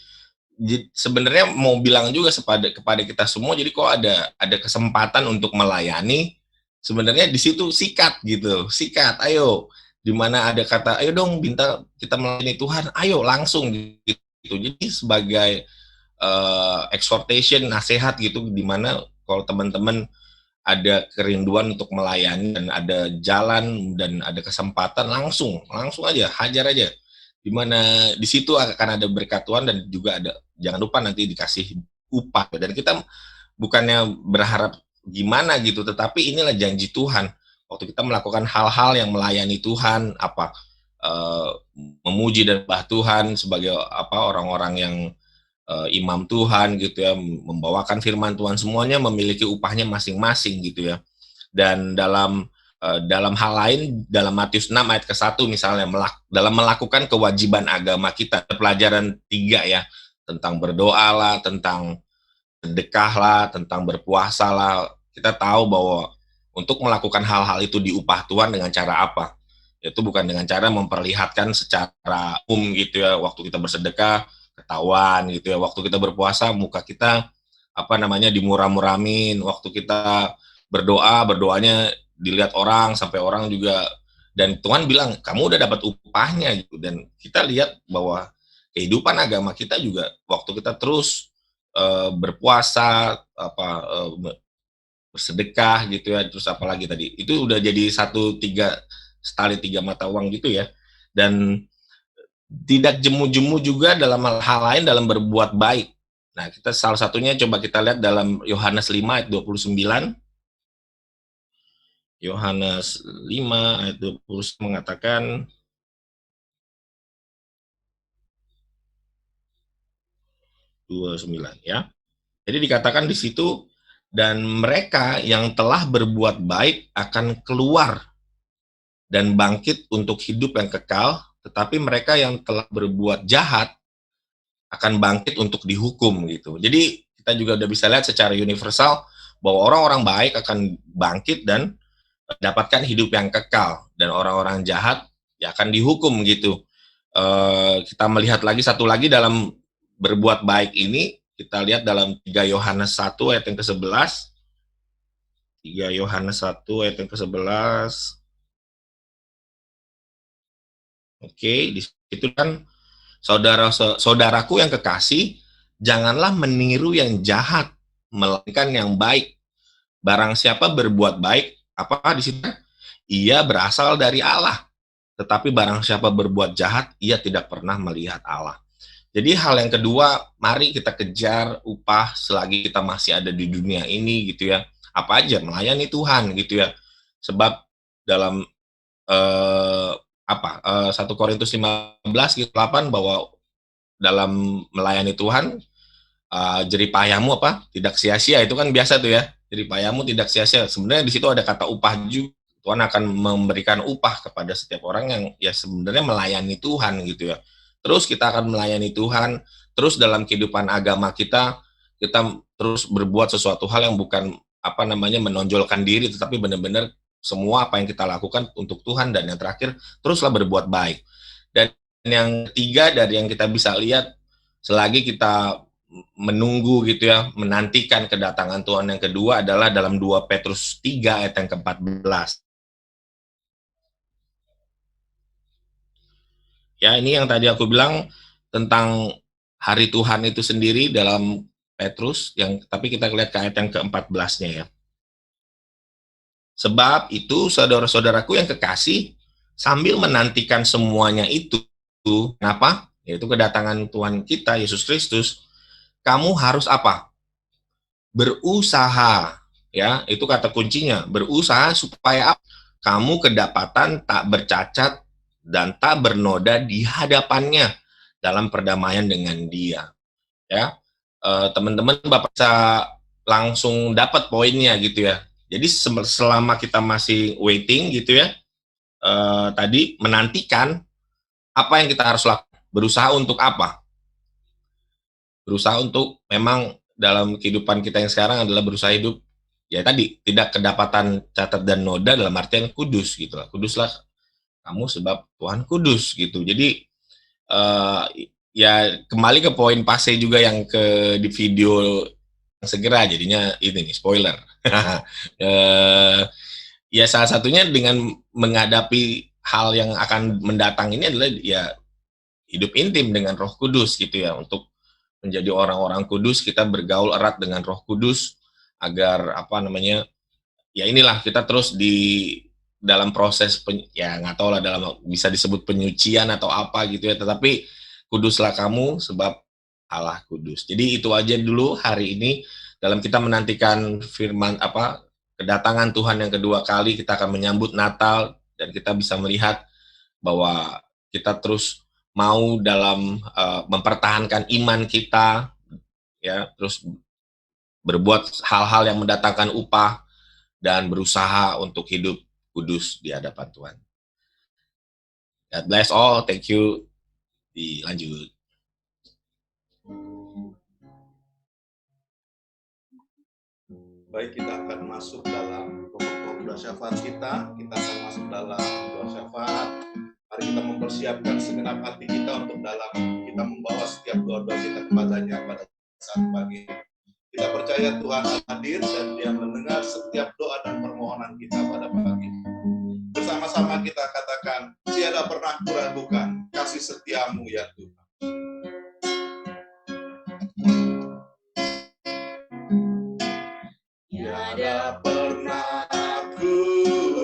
S5: sebenarnya mau bilang juga kepada kita semua, jadi kok ada kesempatan untuk melayani, sebenarnya di situ sikat gitu, sikat, ayo, di mana ada kata ayo dong minta kita melayani Tuhan, ayo langsung gitu. Jadi sebagai exhortation, nasihat gitu, di mana kalau teman-teman ada kerinduan untuk melayani dan ada jalan dan ada kesempatan, langsung aja, hajar aja. Dimana di situ akan ada berkat Tuhan, dan juga ada, jangan lupa nanti dikasih upah. Dan kita bukannya berharap gimana gitu, tetapi inilah janji Tuhan. Waktu kita melakukan hal-hal yang melayani Tuhan, memuji dan menyembah Tuhan sebagai orang-orang yang imam Tuhan gitu ya, membawakan firman Tuhan, semuanya memiliki upahnya masing-masing gitu ya. Dan dalam hal lain, dalam Matius 6 ayat ke-1 misalnya, dalam melakukan kewajiban agama kita, pelajaran 3 ya, tentang berdoa lah, tentang sedekah lah, tentang berpuasa lah, kita tahu bahwa untuk melakukan hal-hal itu diupah Tuhan dengan cara apa? Itu bukan dengan cara memperlihatkan secara gitu ya, waktu kita bersedekah ketahuan gitu ya, waktu kita berpuasa muka kita dimurah-muramin, waktu kita berdoanya dilihat orang sampai orang juga, dan Tuhan bilang kamu udah dapat upahnya gitu. Dan kita lihat bahwa kehidupan agama kita juga, waktu kita terus berpuasa, bersedekah gitu ya, terus apalagi tadi itu udah jadi setali tiga mata uang gitu ya. Dan tidak jemu-jemu juga dalam hal lain, dalam berbuat baik. Nah, kita salah satunya coba kita lihat dalam Yohanes 5 ayat 29. Yohanes 5 ayat 20 mengatakan, 29 ya. Jadi dikatakan di situ, Dan mereka yang telah berbuat baik akan keluar dan bangkit untuk hidup yang kekal, tetapi mereka yang telah berbuat jahat akan bangkit untuk dihukum gitu. Jadi kita juga udah bisa lihat secara universal bahwa orang-orang baik akan bangkit dan dapatkan hidup yang kekal, dan orang-orang jahat ya akan dihukum gitu. Kita melihat lagi satu lagi dalam berbuat baik ini, kita lihat dalam 3 Yohanes 1 ayat yang ke-11. 3 Yohanes 1 ayat yang ke-11. Oke, di situ kan saudaraku yang kekasih, janganlah meniru yang jahat, melainkan yang baik. Barang siapa berbuat baik, apa di situ? Ia berasal dari Allah. Tetapi barang siapa berbuat jahat, ia tidak pernah melihat Allah. Jadi hal yang kedua, mari kita kejar upah selagi kita masih ada di dunia ini gitu ya. Apa aja, melayani Tuhan gitu ya. Sebab dalam 1 Korintus 15 gitu 8 bahwa dalam melayani Tuhan jeripayahmu tidak sia-sia, itu kan biasa tuh ya. Jeripayahmu tidak sia-sia. Sebenarnya di situ ada kata upah juga. Tuhan akan memberikan upah kepada setiap orang yang ya sebenarnya melayani Tuhan gitu ya. Terus kita akan melayani Tuhan, terus dalam kehidupan agama kita terus berbuat sesuatu hal yang bukan menonjolkan diri, tetapi benar-benar semua apa yang kita lakukan untuk Tuhan. Dan yang terakhir, teruslah berbuat baik. Dan yang ketiga dari yang kita bisa lihat, selagi kita menunggu gitu ya, menantikan kedatangan Tuhan yang kedua adalah dalam 2 Petrus 3 ayat yang ke-14. Ya, ini yang tadi aku bilang tentang hari Tuhan itu sendiri dalam Petrus, tapi kita lihat ke ayat yang ke-14-nya ya. Sebab itu, saudara-saudaraku yang kekasih, sambil menantikan semuanya itu, kenapa? Yaitu kedatangan Tuhan kita, Yesus Kristus, kamu harus apa? Berusaha, ya, itu kata kuncinya, berusaha supaya kamu kedapatan tak bercacat dan tak bernoda di hadapannya dalam perdamaian dengan Dia. Ya, teman-teman Bapak bisa langsung dapat poinnya gitu ya. Jadi selama kita masih waiting gitu ya, tadi menantikan, apa yang kita harus lakukan? Berusaha untuk apa? Berusaha untuk memang dalam kehidupan kita yang sekarang adalah berusaha hidup ya tadi tidak kedapatan catat dan noda, dalam artian kudus gitu lah. Kuduslah kamu sebab Tuhan kudus gitu. Jadi ya kembali ke poin Pase juga yang di video yang segera, jadinya ini nih spoiler. Ya salah satunya dengan menghadapi hal yang akan mendatang ini adalah ya hidup intim dengan Roh Kudus gitu ya. Untuk menjadi orang-orang kudus, kita bergaul erat dengan Roh Kudus agar ya inilah kita terus di dalam proses ya nggak tahu lah, dalam bisa disebut penyucian atau apa gitu ya, tetapi kuduslah kamu sebab Allah kudus. Jadi itu aja dulu hari ini dalam kita menantikan firman kedatangan Tuhan yang kedua kali. Kita akan menyambut Natal dan kita bisa melihat bahwa kita terus mau dalam mempertahankan iman kita ya, terus berbuat hal-hal yang mendatangkan upah dan berusaha untuk hidup kudus di hadapan Tuhan. God bless all. Thank you. Dilanjut.
S2: Baik, kita akan masuk dalam pokok doa syafaat kita. Kita akan masuk dalam doa syafaat. Mari kita mempersiapkan segenap hati kita untuk dalam kita membawa setiap doa-doa kita kepadanya pada saat pagi. Kita percaya Tuhan hadir dan Dia mendengar setiap doa dan permohonan kita pada pagi. Bersama-sama kita katakan, tiada pernah kuragukan kasih setiamu ya Tuhan. Tiada pernah aku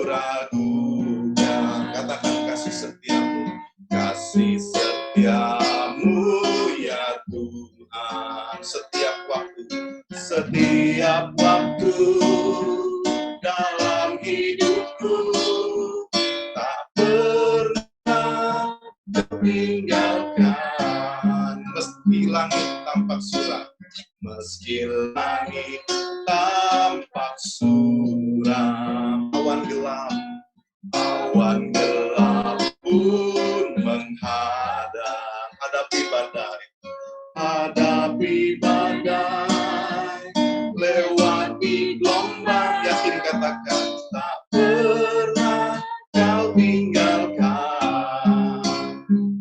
S2: ragukan, katakan kasih setiamu ya Tuhan. Setiap waktu dalam hidupku tak pernah tertinggalkan. Meski langit tampak suram, meski langit tak badai, hadapi badai, lewati gelombang, yakin katakan tak pernah kau tinggalkan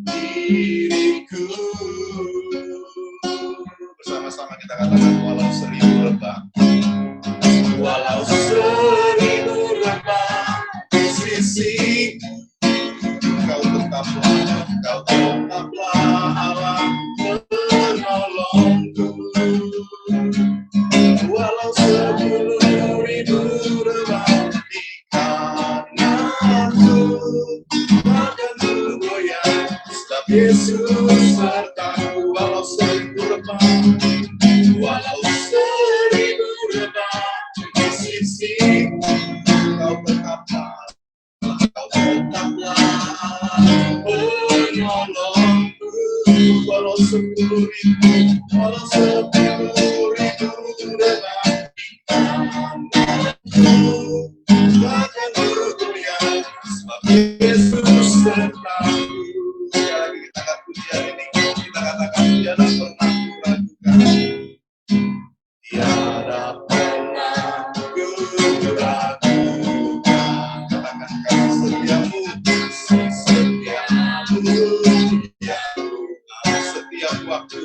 S2: diriku. Bersama-sama kita katakan walau seribu rebah, walau seribu rebah di sisi, kau tetaplah Allah penolongku. Walau 10.000 rebah di kananku, takkan ku goyah, sebab Yesus sertaku. Walau 1000 rebah, walau 1000 rebah di sisi, kau tetaplah penolongku. Walau 10.000, walau 10.000 rebah di kananku, takkan ku goyah, sebab Yesus sertaku. Sekali lagi kita katakan pujian ini, kita katakan tiada pernah kuragukan, tiada pernah kuragukan. Katakan kasih setiamu, ya setiap waktu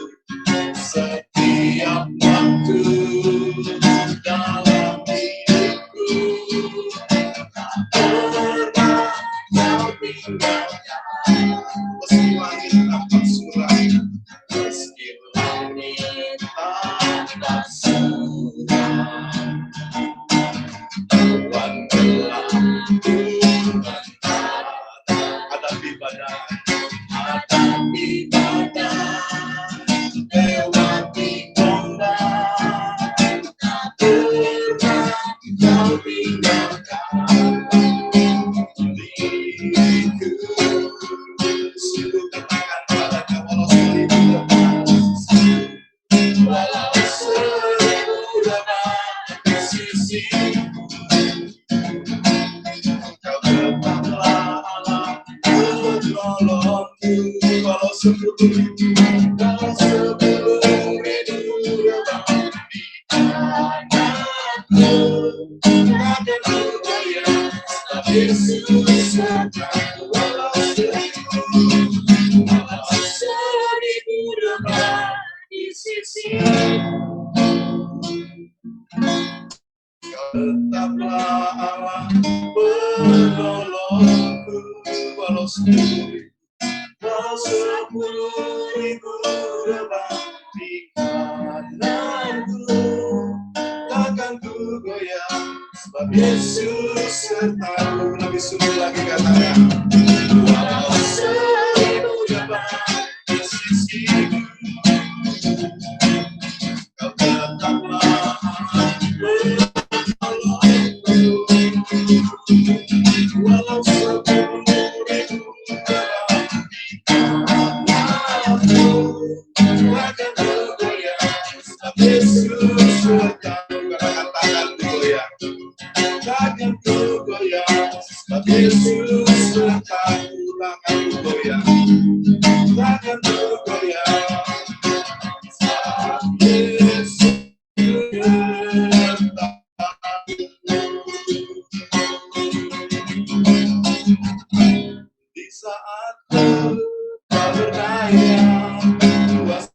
S2: dalam hidupku, tak pernah kau tinggalkan. Meski langit tampak suram, meski langit tampak suram, awan gelap berantara, hadapi badai, lewati gelombang, tak pernah kau tinggalkan diriku. Sungguh katakan padanya, walau 1000 rebah, walau 1000 rebah di sisi, kau tetaplah Allah penolongku. Walau 10.000, walau 10.000 rebah di kananku, takkan ku goyah, sebab Yesus sertaku. Walau 1000 rebah di sisi, kau tetaplah Allah penolongku. Walau 10.000, walau 10.000 rebah di kananku, takkan ku goyah, sebab Yesus sertaku. Lebih sungguh lagi katakan, walau 1000 rebah di sisiku, kau tetaplah penolongku. Walau 10.000 rebah di kananku, takkan ku goyah, sebab Yesus sertaku. Katakan takkan ku goyah, takkan ku goyah, sebab Yesus sertaku. Takkan ku goyah, takkan ku goyah, sebab Yesus sertaku. Di saat ku tak berdaya, kuasa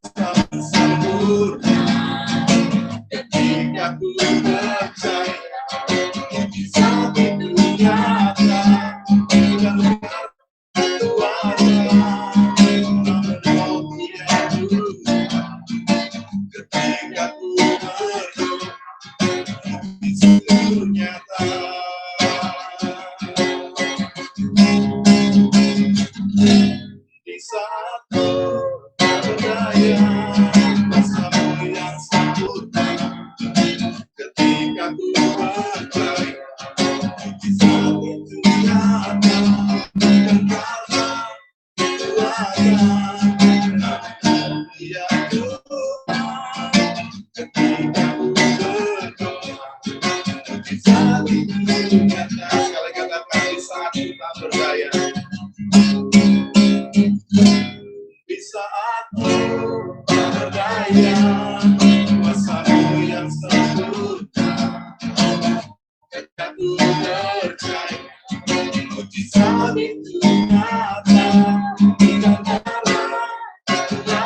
S2: percaya kuasa-Mu yang sempurna. Aku percaya mujizat itu nyata, tidak kalah kuasa,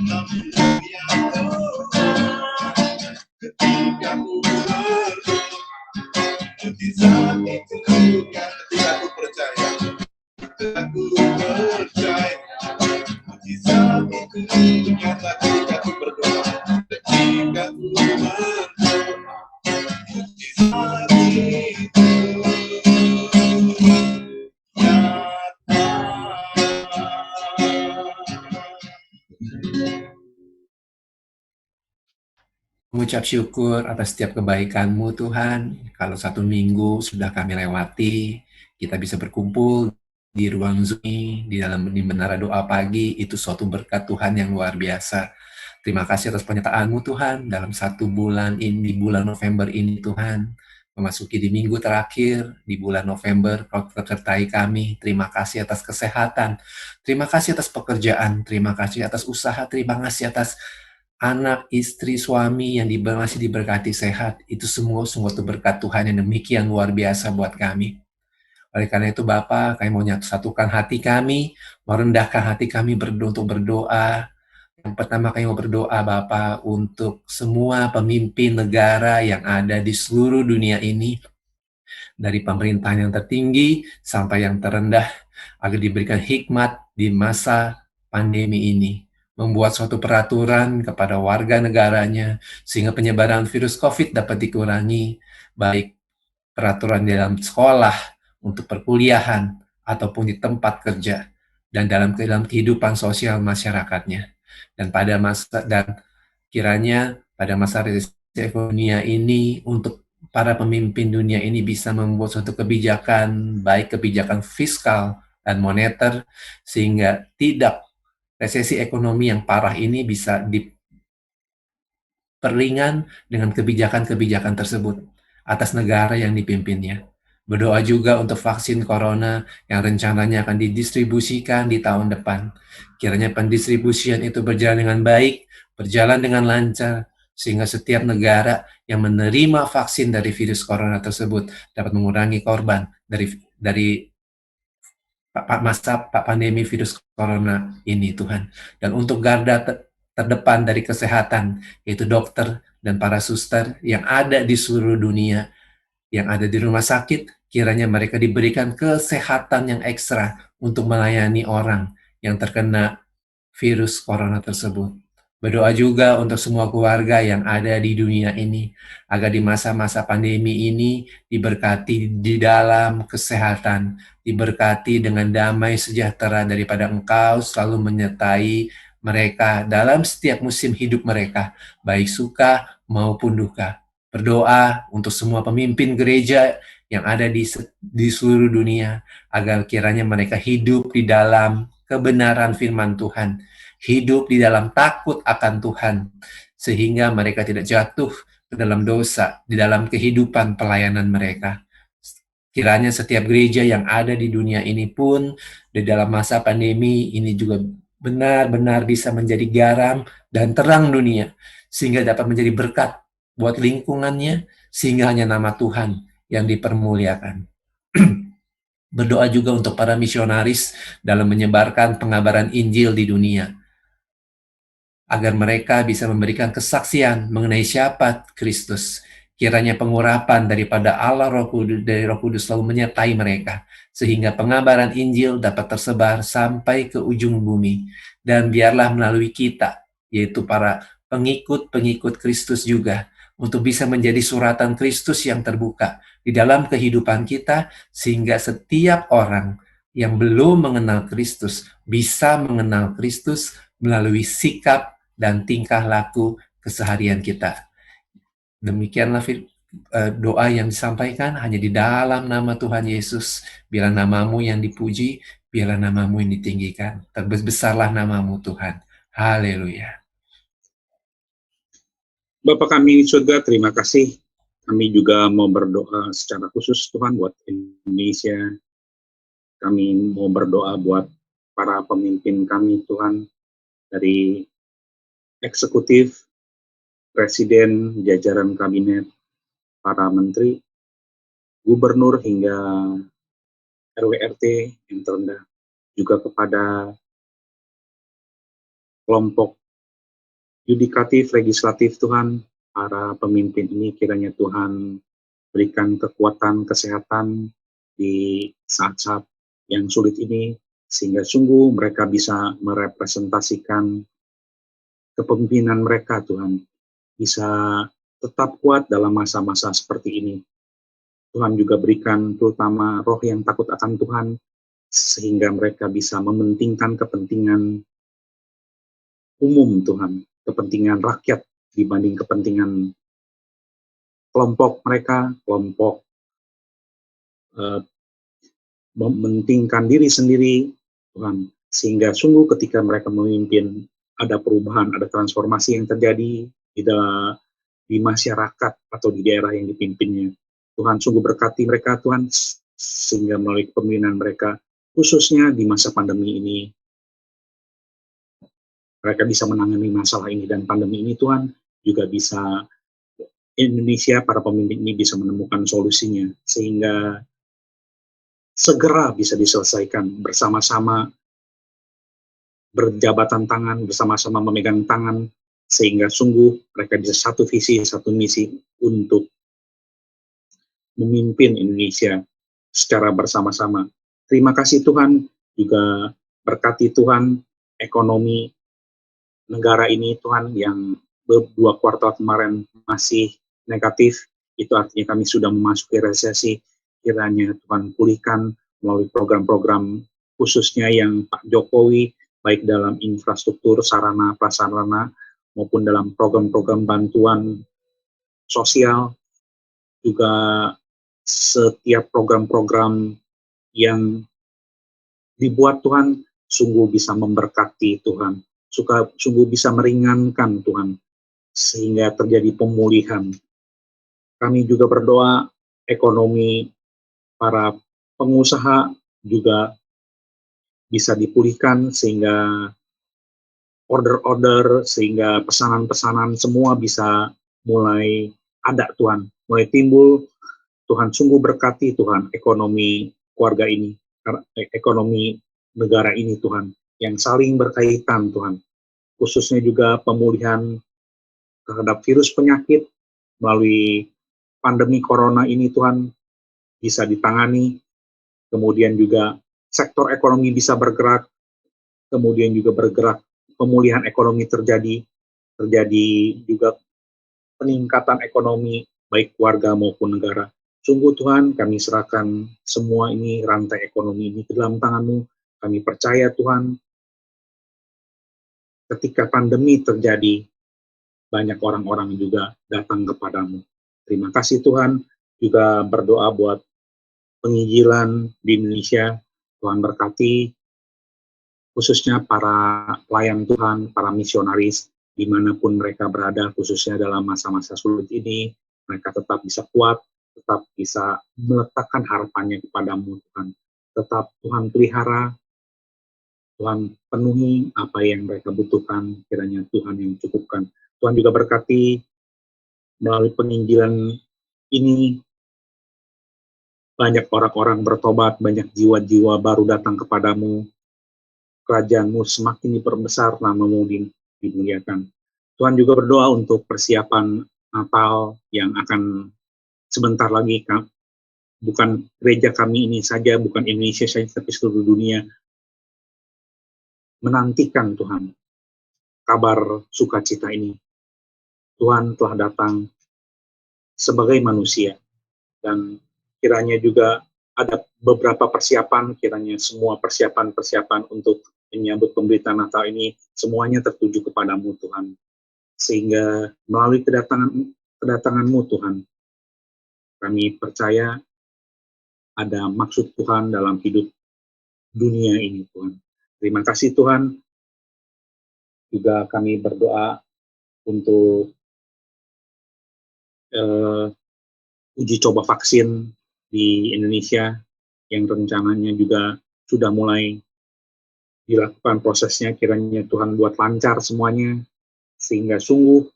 S2: namun yang Tuhan ketika ku berdoa, mujizat itu nyata. Aku percaya, aku percaya mujizat itu nyata ketika ku berdoa, ketika ku berdoa, mujizat itu nyata.
S6: Mengucap syukur atas setiap kebaikan-Mu Tuhan. Kalau satu minggu sudah kami lewati, kita bisa berkumpul di ruang Zoom, di menara doa pagi, itu suatu berkat Tuhan yang luar biasa. Terima kasih atas penyertaan-Mu Tuhan dalam satu bulan ini, bulan November ini Tuhan. Memasuki di minggu terakhir, di bulan November, Kau sertai kami. Terima kasih atas kesehatan, terima kasih atas pekerjaan, terima kasih atas usaha, terima kasih atas anak, istri, suami yang masih diberkati sehat. Itu semua sungguh berkat Tuhan yang demikian luar biasa buat kami. Oleh karena itu Bapa, kami mau satukan hati kami, merendahkan hati kami untuk berdoa. Yang pertama kami mau berdoa Bapa untuk semua pemimpin negara yang ada di seluruh dunia ini, dari pemerintahan yang tertinggi sampai yang terendah, agar diberikan hikmat di masa pandemi ini, membuat suatu peraturan kepada warga negaranya, sehingga penyebaran virus COVID dapat dikurangi, baik peraturan di dalam sekolah, untuk perkuliahan, ataupun di tempat kerja, dan dalam kehidupan sosial masyarakatnya. Dan kiranya pada masa resesi ekonomi ini, untuk para pemimpin dunia ini bisa membuat suatu kebijakan, baik kebijakan fiskal dan moneter, sehingga tidak resesi ekonomi yang parah ini bisa diperingan dengan kebijakan-kebijakan tersebut atas negara yang dipimpinnya. Berdoa juga untuk vaksin corona yang rencananya akan didistribusikan di tahun depan. Kiranya pendistribusian itu berjalan dengan baik, berjalan dengan lancar, sehingga setiap negara yang menerima vaksin dari virus corona tersebut dapat mengurangi korban dari masa pandemi virus corona ini Tuhan. Dan untuk garda terdepan dari kesehatan, yaitu dokter dan para suster yang ada di seluruh dunia, yang ada di rumah sakit, kiranya mereka diberikan kesehatan yang ekstra untuk melayani orang yang terkena virus corona tersebut. Berdoa juga untuk semua keluarga yang ada di dunia ini, agar di masa-masa pandemi ini diberkati di dalam kesehatan, diberkati dengan damai sejahtera daripada Engkau selalu menyertai mereka dalam setiap musim hidup mereka, baik suka maupun duka. Berdoa untuk semua pemimpin gereja yang ada di seluruh dunia, agar kiranya mereka hidup di dalam kebenaran firman Tuhan, hidup di dalam takut akan Tuhan, sehingga mereka tidak jatuh ke dalam dosa di dalam kehidupan pelayanan mereka. Kiranya setiap gereja yang ada di dunia ini pun di dalam masa pandemi ini juga benar-benar bisa menjadi garam dan terang dunia, sehingga dapat menjadi berkat buat lingkungannya, sehingga hanya nama Tuhan yang dipermuliakan. Berdoa juga untuk para misionaris dalam menyebarkan pengabaran Injil di dunia, agar mereka bisa memberikan kesaksian mengenai siapa Kristus. Kiranya pengurapan daripada Allah Roh Kudus selalu menyertai mereka, sehingga pengabaran Injil dapat tersebar sampai ke ujung bumi. Dan biarlah melalui kita, yaitu para pengikut-pengikut Kristus juga, untuk bisa menjadi suratan Kristus yang terbuka di dalam kehidupan kita, sehingga setiap orang yang belum mengenal Kristus bisa mengenal Kristus melalui sikap dan tingkah laku keseharian kita. Demikianlah doa yang disampaikan hanya di dalam nama Tuhan Yesus. Biarlah namamu yang dipuji, biarlah namamu yang ditinggikan. Terbesarlah namamu Tuhan. Haleluya.
S7: Bapa kami di surga, terima kasih. Kami juga mau berdoa secara khusus Tuhan buat Indonesia. Kami mau berdoa buat para pemimpin kami Tuhan, dari eksekutif, presiden, jajaran kabinet, para menteri, gubernur hingga RW/RT yang terendah, juga kepada kelompok yudikatif, legislatif Tuhan, para pemimpin ini kiranya Tuhan berikan kekuatan, kesehatan di saat-saat yang sulit ini, sehingga sungguh mereka bisa merepresentasikan kepemimpinan mereka Tuhan, bisa tetap kuat dalam masa-masa seperti ini. Tuhan juga berikan terutama roh yang takut akan Tuhan, sehingga mereka bisa mementingkan kepentingan umum Tuhan, kepentingan rakyat dibanding kepentingan kelompok mereka, kelompok mementingkan diri sendiri Tuhan, sehingga sungguh ketika mereka memimpin ada perubahan, ada transformasi yang terjadi di masyarakat atau di daerah yang dipimpinnya. Tuhan sungguh berkati mereka Tuhan, sehingga melalui kepemimpinan mereka, khususnya di masa pandemi ini, mereka bisa menangani masalah ini dan pandemi ini Tuhan, juga bisa Indonesia, para pemimpin ini bisa menemukan solusinya, sehingga segera bisa diselesaikan bersama-sama, berjabatan tangan, bersama-sama memegang tangan, sehingga sungguh mereka bisa satu visi, satu misi untuk memimpin Indonesia secara bersama-sama. Terima kasih Tuhan, juga berkati Tuhan ekonomi negara ini Tuhan yang 2 kuartal kemarin masih negatif, itu artinya kami sudah memasuki resesi. Kiranya Tuhan pulihkan melalui program-program khususnya yang Pak Jokowi, baik dalam infrastruktur, sarana, prasarana, maupun dalam program-program bantuan sosial, juga setiap program-program yang dibuat Tuhan, sungguh bisa memberkati Tuhan, sungguh bisa meringankan Tuhan, sehingga terjadi pemulihan. Kami juga berdoa ekonomi para pengusaha juga bisa dipulihkan, sehingga order-order, sehingga pesanan-pesanan semua bisa mulai ada Tuhan, mulai timbul. Tuhan sungguh berkati Tuhan ekonomi keluarga ini, ekonomi negara ini Tuhan, yang saling berkaitan Tuhan, khususnya juga pemulihan terhadap virus penyakit melalui pandemi corona ini Tuhan bisa ditangani, kemudian juga sektor ekonomi bisa bergerak, kemudian juga bergerak pemulihan ekonomi terjadi juga peningkatan ekonomi baik warga maupun negara. Sungguh Tuhan, kami serahkan semua ini, rantai ekonomi ini ke dalam tangan-Mu. Kami percaya Tuhan, ketika pandemi terjadi, banyak orang-orang juga datang kepadamu. Terima kasih Tuhan, juga berdoa buat penginjilan di Indonesia. Tuhan berkati, khususnya para pelayan Tuhan, para misionaris, dimanapun mereka berada, khususnya dalam masa-masa sulit ini, mereka tetap bisa kuat, tetap bisa meletakkan harapannya kepadamu Tuhan. Tetap Tuhan pelihara, Tuhan penuhi apa yang mereka butuhkan, kiranya Tuhan yang cukupkan. Tuhan juga berkati melalui penginjilan ini, banyak orang-orang bertobat, banyak jiwa-jiwa baru datang kepadamu, kerajaan-Mu semakin diperbesar, nama-Mu dimuliakan. Tuhan juga berdoa untuk persiapan Natal yang akan sebentar lagi, bukan gereja kami ini saja, bukan Indonesia saja, tapi seluruh dunia menantikan Tuhan kabar sukacita ini. Tuhan telah datang sebagai manusia, dan kiranya juga ada beberapa persiapan, kiranya semua persiapan-persiapan untuk menyambut pemberitaan Natal ini semuanya tertuju kepadamu Tuhan, sehingga melalui kedatangan-Mu Tuhan, kami percaya ada maksud Tuhan dalam hidup dunia ini Tuhan. Terima kasih Tuhan. Juga kami berdoa untuk uji coba vaksin di Indonesia yang rencananya juga sudah mulai dilakukan prosesnya. Kiranya Tuhan buat lancar semuanya, sehingga sungguh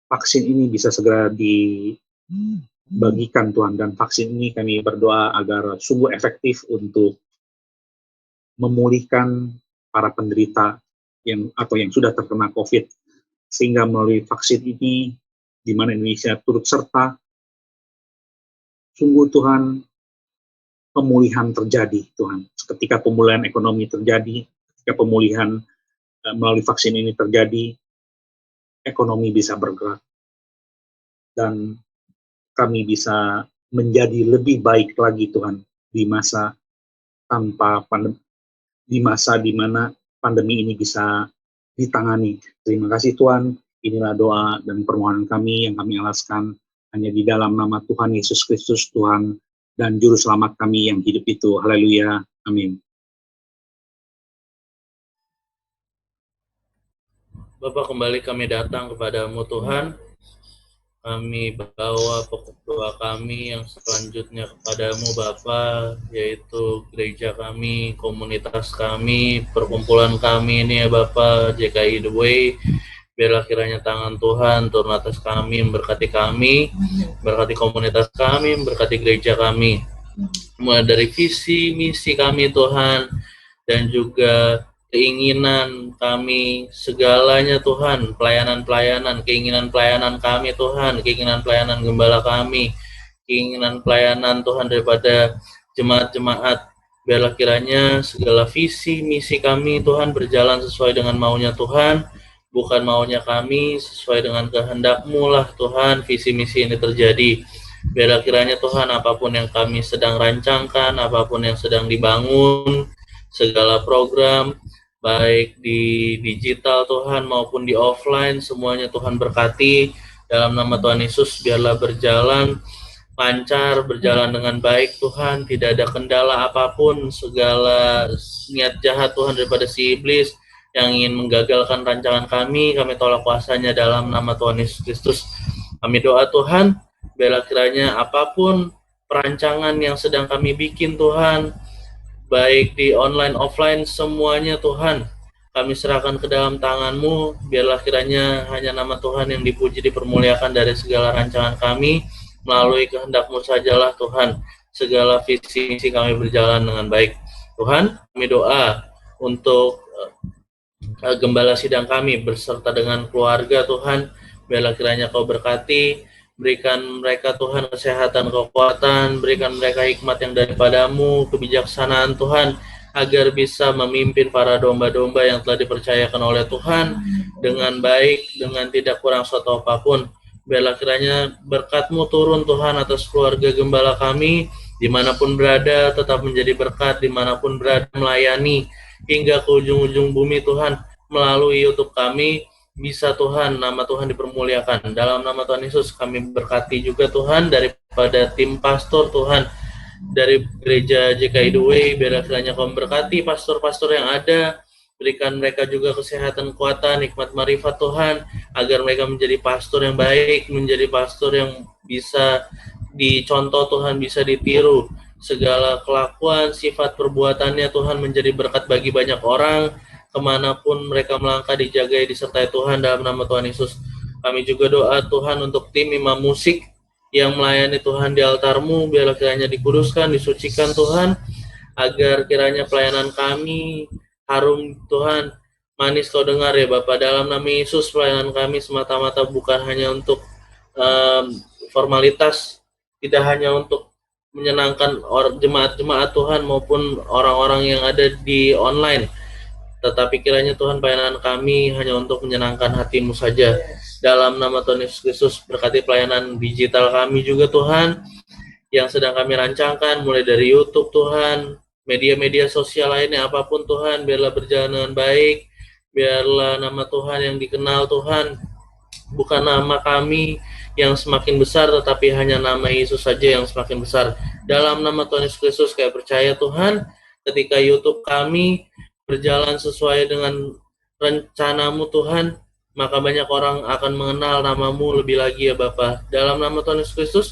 S7: vaksin ini bisa segera dibagikan Tuhan, dan vaksin ini kami berdoa agar sungguh efektif untuk memulihkan para penderita yang sudah terkena COVID, sehingga melalui vaksin ini di mana Indonesia turut serta, sungguh Tuhan pemulihan terjadi Tuhan. Ketika pemulihan ekonomi terjadi, ketika pemulihan melalui vaksin ini terjadi, ekonomi bisa bergerak dan kami bisa menjadi lebih baik lagi Tuhan di masa di mana pandemi ini bisa ditangani. Terima kasih Tuhan. Inilah doa dan permohonan kami yang kami alaskan hanya di dalam nama Tuhan Yesus Kristus, Tuhan dan Juru Selamat kami yang hidup itu. Haleluya. Amin.
S8: Bapak, kembali kami datang kepadamu Tuhan. Kami bawa pokok doa kami yang selanjutnya kepadamu Bapa, yaitu gereja kami, komunitas kami, perkumpulan kami ini ya Bapa, JKI The Way. Biarlah kiranya tangan Tuhan turun atas kami, memberkati komunitas kami, memberkati gereja kami. Mulai dari visi, misi kami Tuhan, dan juga keinginan kami, segalanya Tuhan, pelayanan-pelayanan, keinginan pelayanan kami Tuhan, keinginan pelayanan gembala kami, keinginan pelayanan Tuhan daripada jemaat-jemaat. Biarlah kiranya segala visi, misi kami Tuhan berjalan sesuai dengan maunya Tuhan, bukan maunya kami, sesuai dengan kehendak-Mu lah Tuhan, visi misi ini terjadi. Biarlah kiranya Tuhan, apapun yang kami sedang rancangkan, apapun yang sedang dibangun, segala program, baik di digital Tuhan maupun di offline, semuanya Tuhan berkati. Dalam nama Tuhan Yesus, biarlah berjalan lancar, berjalan dengan baik Tuhan, tidak ada kendala apapun, segala niat jahat Tuhan daripada si iblis yang ingin menggagalkan rancangan kami tolak kuasanya dalam nama Tuhan Yesus Kristus. Kami doa Tuhan, biarlah kiranya apapun perancangan yang sedang kami bikin Tuhan, baik di online, offline, semuanya Tuhan, kami serahkan ke dalam tangan-Mu. Biarlah kiranya hanya nama Tuhan yang dipuji, dipermuliakan dari segala rancangan kami. Melalui kehendak-Mu sajalah Tuhan, segala visi misi kami berjalan dengan baik. Tuhan, kami doa untuk gembala sidang kami berserta dengan keluarga Tuhan. Biarlah kiranya Kau berkati, berikan mereka Tuhan kesehatan, kekuatan, berikan mereka hikmat yang daripada-Mu, kebijaksanaan Tuhan, agar bisa memimpin para domba-domba yang telah dipercayakan oleh Tuhan dengan baik, dengan tidak kurang suatu apapun. Biarlah kiranya berkat-Mu turun Tuhan atas keluarga gembala kami, dimanapun berada tetap menjadi berkat, dimanapun berada melayani, hingga ke ujung-ujung bumi Tuhan, melalui YouTube kami, bisa Tuhan, nama Tuhan dipermuliakan. Dalam nama Tuhan Yesus kami berkati juga Tuhan, daripada tim pastor Tuhan, dari gereja JKI The Way. Biarlah kiranya Kau memberkati pastor-pastor yang ada, berikan mereka juga kesehatan, kekuatan, hikmat, marifat Tuhan, agar mereka menjadi pastor yang baik, menjadi pastor yang bisa dicontoh Tuhan, bisa ditiru. Segala kelakuan, sifat, perbuatannya Tuhan menjadi berkat bagi banyak orang, kemanapun mereka melangkah, dijagai, disertai Tuhan dalam nama Tuhan Yesus. Kami juga doa Tuhan untuk tim imam musik yang melayani Tuhan di altar-Mu, biarlah kiranya dikuduskan, disucikan Tuhan, agar kiranya pelayanan kami harum Tuhan, manis Kau dengar ya Bapa. Dalam nama Yesus, pelayanan kami semata-mata bukan hanya untuk formalitas, tidak hanya untuk menyenangkan jemaat-jemaat Tuhan maupun orang-orang yang ada di online, tetapi kiranya Tuhan pelayanan kami hanya untuk menyenangkan hati-Mu saja. Dalam nama Tuhan Yesus Kristus, berkati pelayanan digital kami juga Tuhan, yang sedang kami rancangkan, mulai dari YouTube Tuhan, media-media sosial lainnya, apapun Tuhan, biarlah berjalan dengan baik, biarlah nama Tuhan yang dikenal Tuhan, bukan nama kami yang semakin besar, tetapi hanya nama Yesus saja yang semakin besar. Dalam nama Tuhan Yesus Kristus, kami percaya Tuhan, ketika YouTube kami berjalan sesuai dengan rencana-Mu Tuhan, maka banyak orang akan mengenal nama-Mu lebih lagi ya Bapa. Dalam nama Tuhan Yesus Kristus,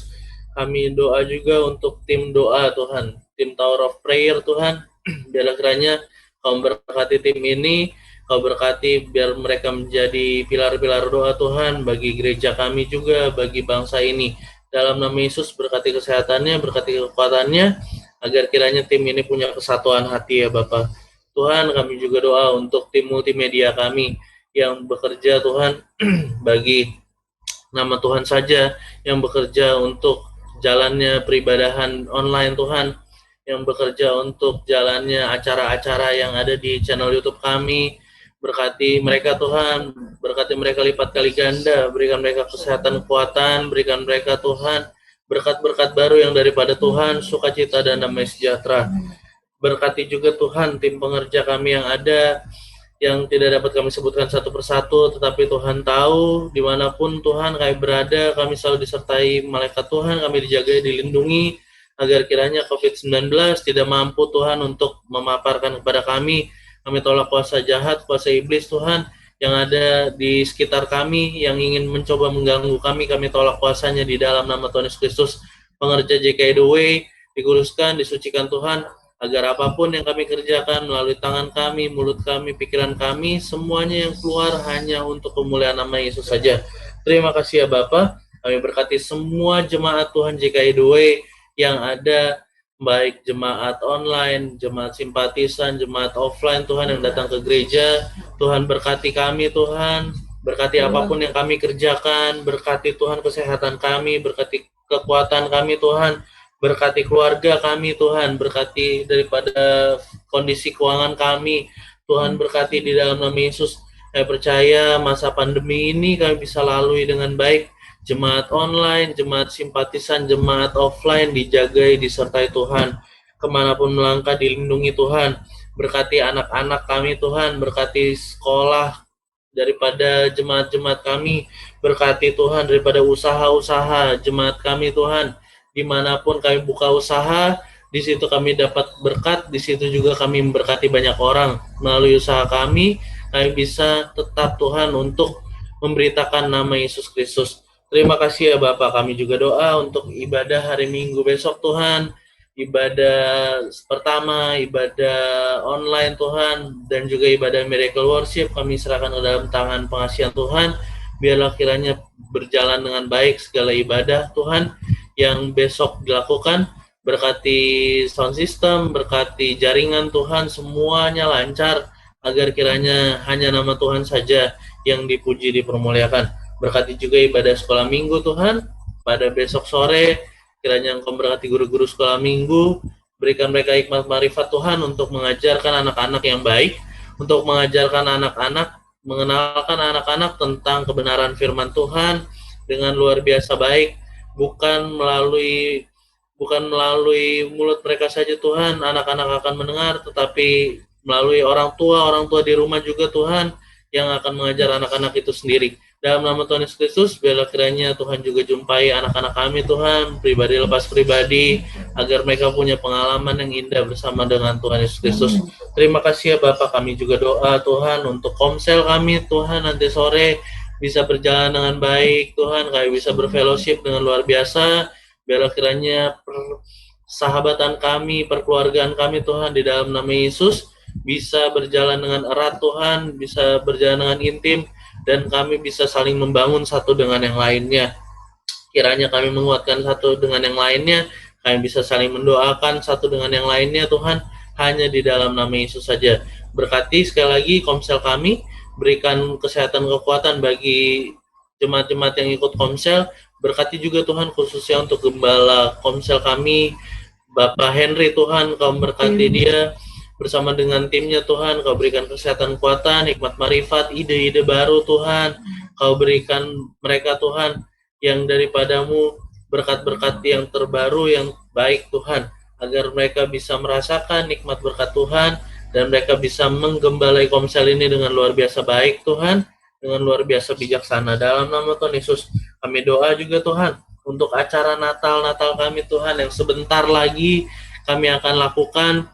S8: kami doa juga untuk tim doa Tuhan, tim Tower of Prayer Tuhan. Biarlah kiranya Kau memberkati tim ini, Kau berkati biar mereka menjadi pilar-pilar doa Tuhan bagi gereja kami juga, bagi bangsa ini. Dalam nama Yesus berkati kesehatannya, berkati kekuatannya, agar kiranya tim ini punya kesatuan hati ya Bapak. Tuhan, kami juga doa untuk tim multimedia kami yang bekerja Tuhan bagi nama Tuhan saja, yang bekerja untuk jalannya peribadahan online Tuhan, yang bekerja untuk jalannya acara-acara yang ada di channel YouTube kami. Berkati mereka Tuhan, berkati mereka lipat kali ganda, berikan mereka kesehatan, kekuatan, berikan mereka Tuhan berkat-berkat baru yang daripada Tuhan, sukacita dan damai sejahtera. Berkati juga Tuhan tim pengerja kami yang ada, yang tidak dapat kami sebutkan satu persatu, tetapi Tuhan tahu dimanapun Tuhan kami berada, kami selalu disertai malaikat Tuhan, kami dijaga, dilindungi, agar kiranya COVID-19 tidak mampu Tuhan untuk memaparkan kepada kami. Kami tolak kuasa jahat, kuasa iblis Tuhan yang ada di sekitar kami, yang ingin mencoba mengganggu kami tolak kuasanya di dalam nama Tuhan Yesus Kristus. Pengerja JKI The Way dikuduskan, disucikan Tuhan, agar apapun yang kami kerjakan melalui tangan kami, mulut kami, pikiran kami, semuanya yang keluar hanya untuk kemuliaan nama Yesus saja. Terima kasih ya Bapa. Kami berkati semua jemaat Tuhan JKI The Way yang ada, baik jemaat online, jemaat simpatisan, jemaat offline Tuhan yang datang ke gereja. Tuhan berkati kami Tuhan, berkati apapun yang kami kerjakan, berkati Tuhan kesehatan kami, berkati kekuatan kami Tuhan, berkati keluarga kami Tuhan, berkati daripada kondisi keuangan kami Tuhan, berkati di dalam nama Yesus. Saya percaya masa pandemi ini kami bisa lalui dengan baik. Jemaat online, jemaat simpatisan, jemaat offline dijagai, disertai Tuhan. Kemanapun melangkah dilindungi Tuhan. Berkati anak-anak kami Tuhan, berkati sekolah daripada jemaat-jemaat kami, berkati Tuhan daripada usaha-usaha jemaat kami Tuhan. Dimanapun kami buka usaha, di situ kami dapat berkat, di situ juga kami memberkati banyak orang. Melalui usaha kami bisa tetap Tuhan untuk memberitakan nama Yesus Kristus. Terima kasih ya Bapak, kami juga doa untuk ibadah hari Minggu besok Tuhan, ibadah pertama, ibadah online Tuhan, dan juga ibadah Miracle Worship kami serahkan ke dalam tangan pengasihan Tuhan. Biarlah kiranya berjalan dengan baik segala ibadah Tuhan yang besok dilakukan. Berkati sound system, berkati jaringan Tuhan, semuanya lancar, agar kiranya hanya nama Tuhan saja yang dipuji, dipermuliakan. Berkati juga ibadah sekolah minggu Tuhan pada besok sore, kiranya Engkau berkati guru-guru sekolah minggu, berikan mereka hikmat marifat Tuhan untuk mengajarkan anak-anak yang baik, untuk mengajarkan anak-anak, mengenalkan anak-anak tentang kebenaran firman Tuhan dengan luar biasa baik, bukan melalui mulut mereka saja Tuhan, anak-anak akan mendengar, tetapi melalui orang tua di rumah juga Tuhan, yang akan mengajar anak-anak itu sendiri. Dalam nama Tuhan Yesus Kristus, biarlah kiranya Tuhan juga jumpai anak-anak kami Tuhan, pribadi lepas pribadi, agar mereka punya pengalaman yang indah bersama dengan Tuhan Yesus Kristus. Terima kasih ya Bapak, kami juga doa Tuhan untuk komsel kami Tuhan, nanti sore bisa berjalan dengan baik Tuhan, kami bisa berfellowship dengan luar biasa. Biarlah kiranya persahabatan kami, perkeluargaan kami Tuhan di dalam nama Yesus bisa berjalan dengan erat Tuhan, bisa berjalan dengan intim, dan kami bisa saling membangun satu dengan yang lainnya. Kiranya kami menguatkan satu dengan yang lainnya, kami bisa saling mendoakan satu dengan yang lainnya Tuhan, hanya di dalam nama Yesus saja. Berkati sekali lagi komsel kami, berikan kesehatan kekuatan bagi jemaat-jemaat yang ikut komsel. Berkati juga Tuhan khususnya untuk gembala komsel kami, Bapak Henry Tuhan, Kau berkati dia bersama dengan timnya Tuhan, Kau berikan kesehatan kekuatan, hikmat marifat, ide-ide baru Tuhan, Kau berikan mereka Tuhan yang daripadamu, berkat-berkat yang terbaru, yang baik Tuhan, agar mereka bisa merasakan nikmat berkat Tuhan, dan mereka bisa menggembalai komsel ini dengan luar biasa baik Tuhan, dengan luar biasa bijaksana. Dalam nama Tuhan Yesus, kami doa juga Tuhan, untuk acara Natal kami Tuhan, yang sebentar lagi kami akan lakukan.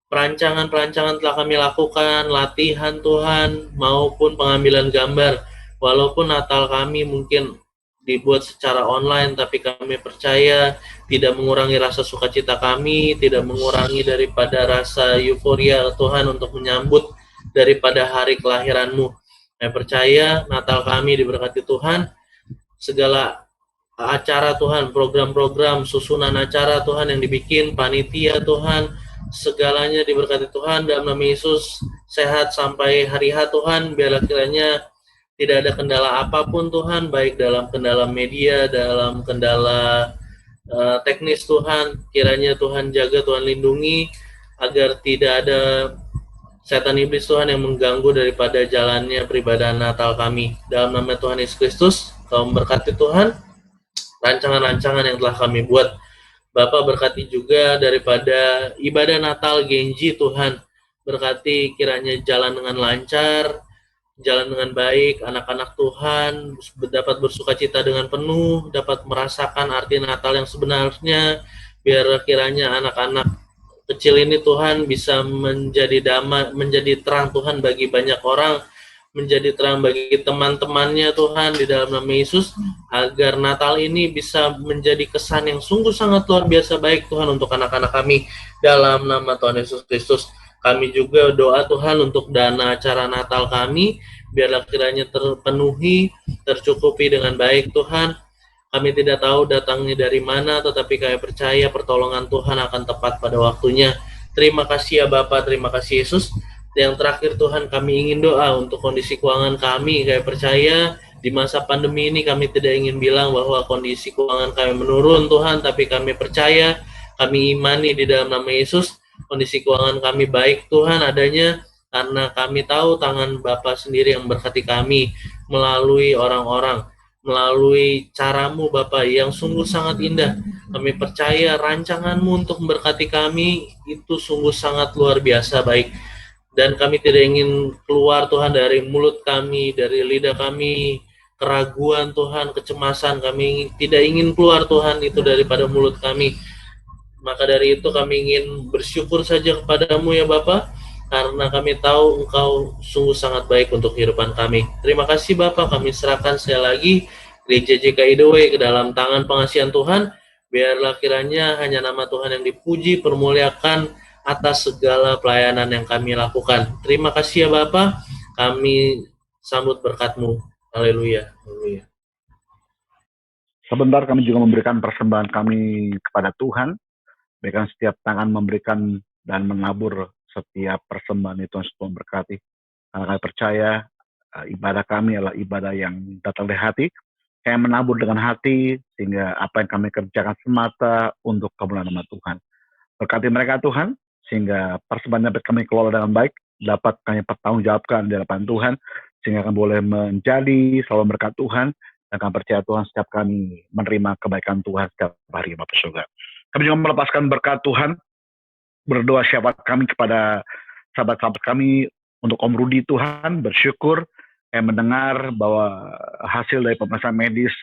S8: Perancangan telah kami lakukan, latihan Tuhan, maupun pengambilan gambar. Walaupun Natal kami mungkin dibuat secara online, tapi kami percaya tidak mengurangi rasa sukacita kami, tidak mengurangi daripada rasa euforia Tuhan untuk menyambut daripada hari kelahiran-Mu. Kami percaya Natal kami diberkati Tuhan, segala acara Tuhan, program-program, susunan acara Tuhan yang dibikin, panitia Tuhan, segalanya diberkati Tuhan, dalam nama Yesus, sehat sampai hari H Tuhan, biarlah kiranya tidak ada kendala apapun Tuhan, baik dalam kendala media, dalam kendala teknis Tuhan, kiranya Tuhan jaga, Tuhan lindungi, agar tidak ada setan iblis Tuhan yang mengganggu daripada jalannya peribadahan Natal kami. Dalam nama Tuhan Yesus Kristus, Kau memberkati Tuhan, rancangan-rancangan yang telah kami buat. Bapak berkati juga daripada ibadah Natal Genji Tuhan, berkati kiranya jalan dengan lancar, jalan dengan baik, anak-anak Tuhan dapat bersuka cita dengan penuh, dapat merasakan arti Natal yang sebenarnya, biar kiranya anak-anak kecil ini Tuhan bisa menjadi damai, menjadi terang Tuhan bagi banyak orang, menjadi terang bagi teman-temannya Tuhan di dalam nama Yesus, agar Natal ini bisa menjadi kesan yang sungguh sangat luar biasa baik Tuhan untuk anak-anak kami dalam nama Tuhan Yesus Kristus. Kami juga doa Tuhan untuk dana acara Natal kami, biarlah kiranya terpenuhi, tercukupi dengan baik Tuhan. Kami tidak tahu datangnya dari mana, tetapi kami percaya pertolongan Tuhan akan tepat pada waktunya. Terima kasih ya Bapak, terima kasih Yesus. Yang terakhir Tuhan, kami ingin doa untuk kondisi keuangan kami. Kami percaya di masa pandemi ini kami tidak ingin bilang bahwa kondisi keuangan kami menurun Tuhan, tapi kami percaya, kami imani di dalam nama Yesus, kondisi keuangan kami baik Tuhan adanya, karena kami tahu tangan Bapa sendiri yang berkati kami melalui orang-orang, melalui caramu Bapa yang sungguh sangat indah. Kami percaya rancanganmu untuk memberkati kami itu sungguh sangat luar biasa baik. Dan kami tidak ingin keluar Tuhan dari mulut kami, dari lidah kami, keraguan Tuhan, kecemasan, kami tidak ingin keluar Tuhan itu daripada mulut kami. Maka dari itu kami ingin bersyukur saja kepadamu ya Bapa, karena kami tahu Engkau sungguh sangat baik untuk kehidupan kami. Terima kasih Bapa, kami serahkan sekali lagi Gereja GKI The Way ke dalam tangan pengasihan Tuhan. Biarlah kiranya hanya nama Tuhan yang dipuji, permuliakan atas segala pelayanan yang kami lakukan. Terima kasih ya Bapa, kami sambut berkat-Mu. Haleluya. Haleluya.
S7: Sebentar kami juga memberikan persembahan kami kepada Tuhan, berikan setiap tangan memberikan dan menabur setiap persembahan itu untuk memberkati. Karena kami percaya ibadah kami adalah ibadah yang datang dari hati, kami menabur dengan hati, sehingga apa yang kami kerjakan semata untuk kemuliaan nama Tuhan. Berkati mereka Tuhan, sehingga persembahan dapat kami kelola dengan baik, dapat kami pertanggungjawabkan di hadapan Tuhan, sehingga kami boleh menjadi selalu berkat Tuhan, dan kami percaya Tuhan setiap kami menerima kebaikan Tuhan setiap hari Bapa surga. Kami juga melepaskan berkat Tuhan, berdoa syafaat kami kepada sahabat-sahabat kami untuk Om Rudi Tuhan, bersyukur mendengar bahwa hasil dari pemeriksaan medis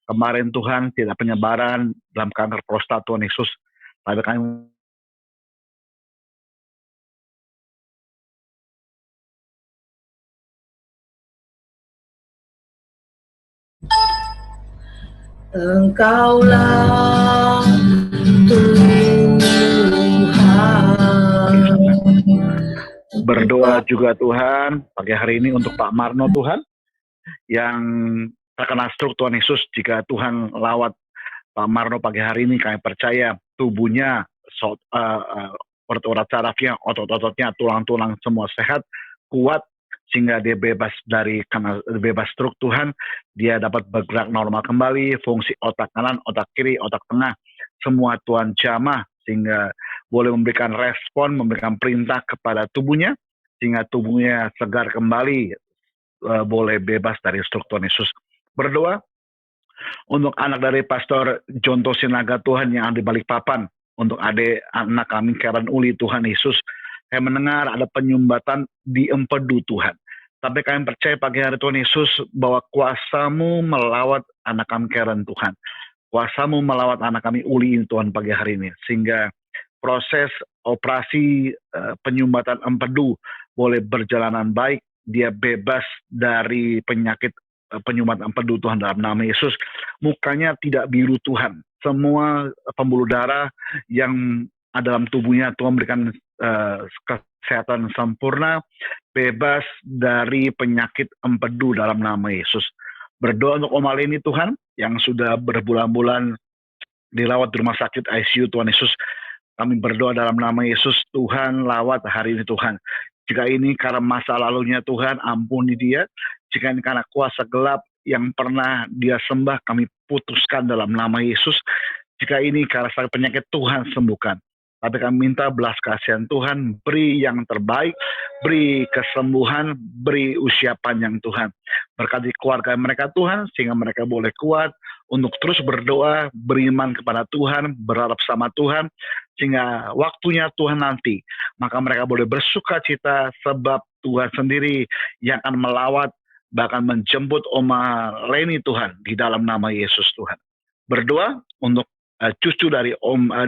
S7: kemarin Tuhan tidak penyebaran dalam kanker prostat Tuhan Yesus. Lalu kami
S4: Engkaulah Tuhan.
S7: berdoa juga Tuhan pagi hari ini untuk Pak Marno Tuhan yang terkena stroke Tuhan Yesus. Jika Tuhan lawat Pak Marno pagi hari ini, kami percaya tubuhnya, urat-urat sarafnya, otot-ototnya, tulang-tulang semua sehat, kuat, sehingga dia bebas bebas stroke Tuhan. Dia dapat bergerak normal kembali, fungsi otak kanan, otak kiri, otak tengah, semua Tuhan jamah, sehingga boleh memberikan respon, memberikan perintah kepada tubuhnya, sehingga tubuhnya segar kembali, boleh bebas dari stroke Tuhan Yesus. Berdoa untuk anak dari Pastor Jonto Sinaga Tuhan yang ada di Balikpapan, untuk adik anak kami Karen Uli Tuhan Yesus. Saya mendengar ada penyumbatan di Empedu Tuhan. Tapi kami percaya pagi hari Tuhan Yesus bahwa kuasa-Mu melawat anak kami Karen Tuhan. Kuasa-Mu melawat anak kami Uli ini Tuhan pagi hari ini. Sehingga proses operasi penyumbatan Empedu boleh berjalanan baik. Dia bebas dari penyakit penyumbatan empedu Tuhan dalam nama Yesus. Mukanya tidak biru Tuhan. Semua pembuluh darah yang ada dalam tubuhnya Tuhan berikan
S9: kesehatan sempurna, bebas dari penyakit empedu dalam nama Yesus. Berdoa untuk Om Aleni Tuhan, yang sudah berbulan-bulan dirawat di rumah sakit ICU Tuhan Yesus. Kami berdoa dalam nama Yesus, Tuhan lawat hari ini Tuhan. Jika ini karena masa lalunya Tuhan, ampuni dia. Jika ini karena kuasa gelap yang pernah dia sembah, kami putuskan dalam nama Yesus. Jika ini karena sakit penyakit, Tuhan sembuhkan. Tapi kami minta belas kasihan Tuhan, beri yang terbaik, beri kesembuhan, beri usia panjang Tuhan. Berkati keluarga mereka Tuhan, sehingga mereka boleh kuat untuk terus berdoa, beriman kepada Tuhan, berharap sama Tuhan, sehingga waktunya Tuhan nanti, maka mereka boleh bersuka cita sebab Tuhan sendiri yang akan melawat, bahkan menjemput Oma Leni Tuhan di dalam nama Yesus Tuhan. Berdoa untuk cucu dari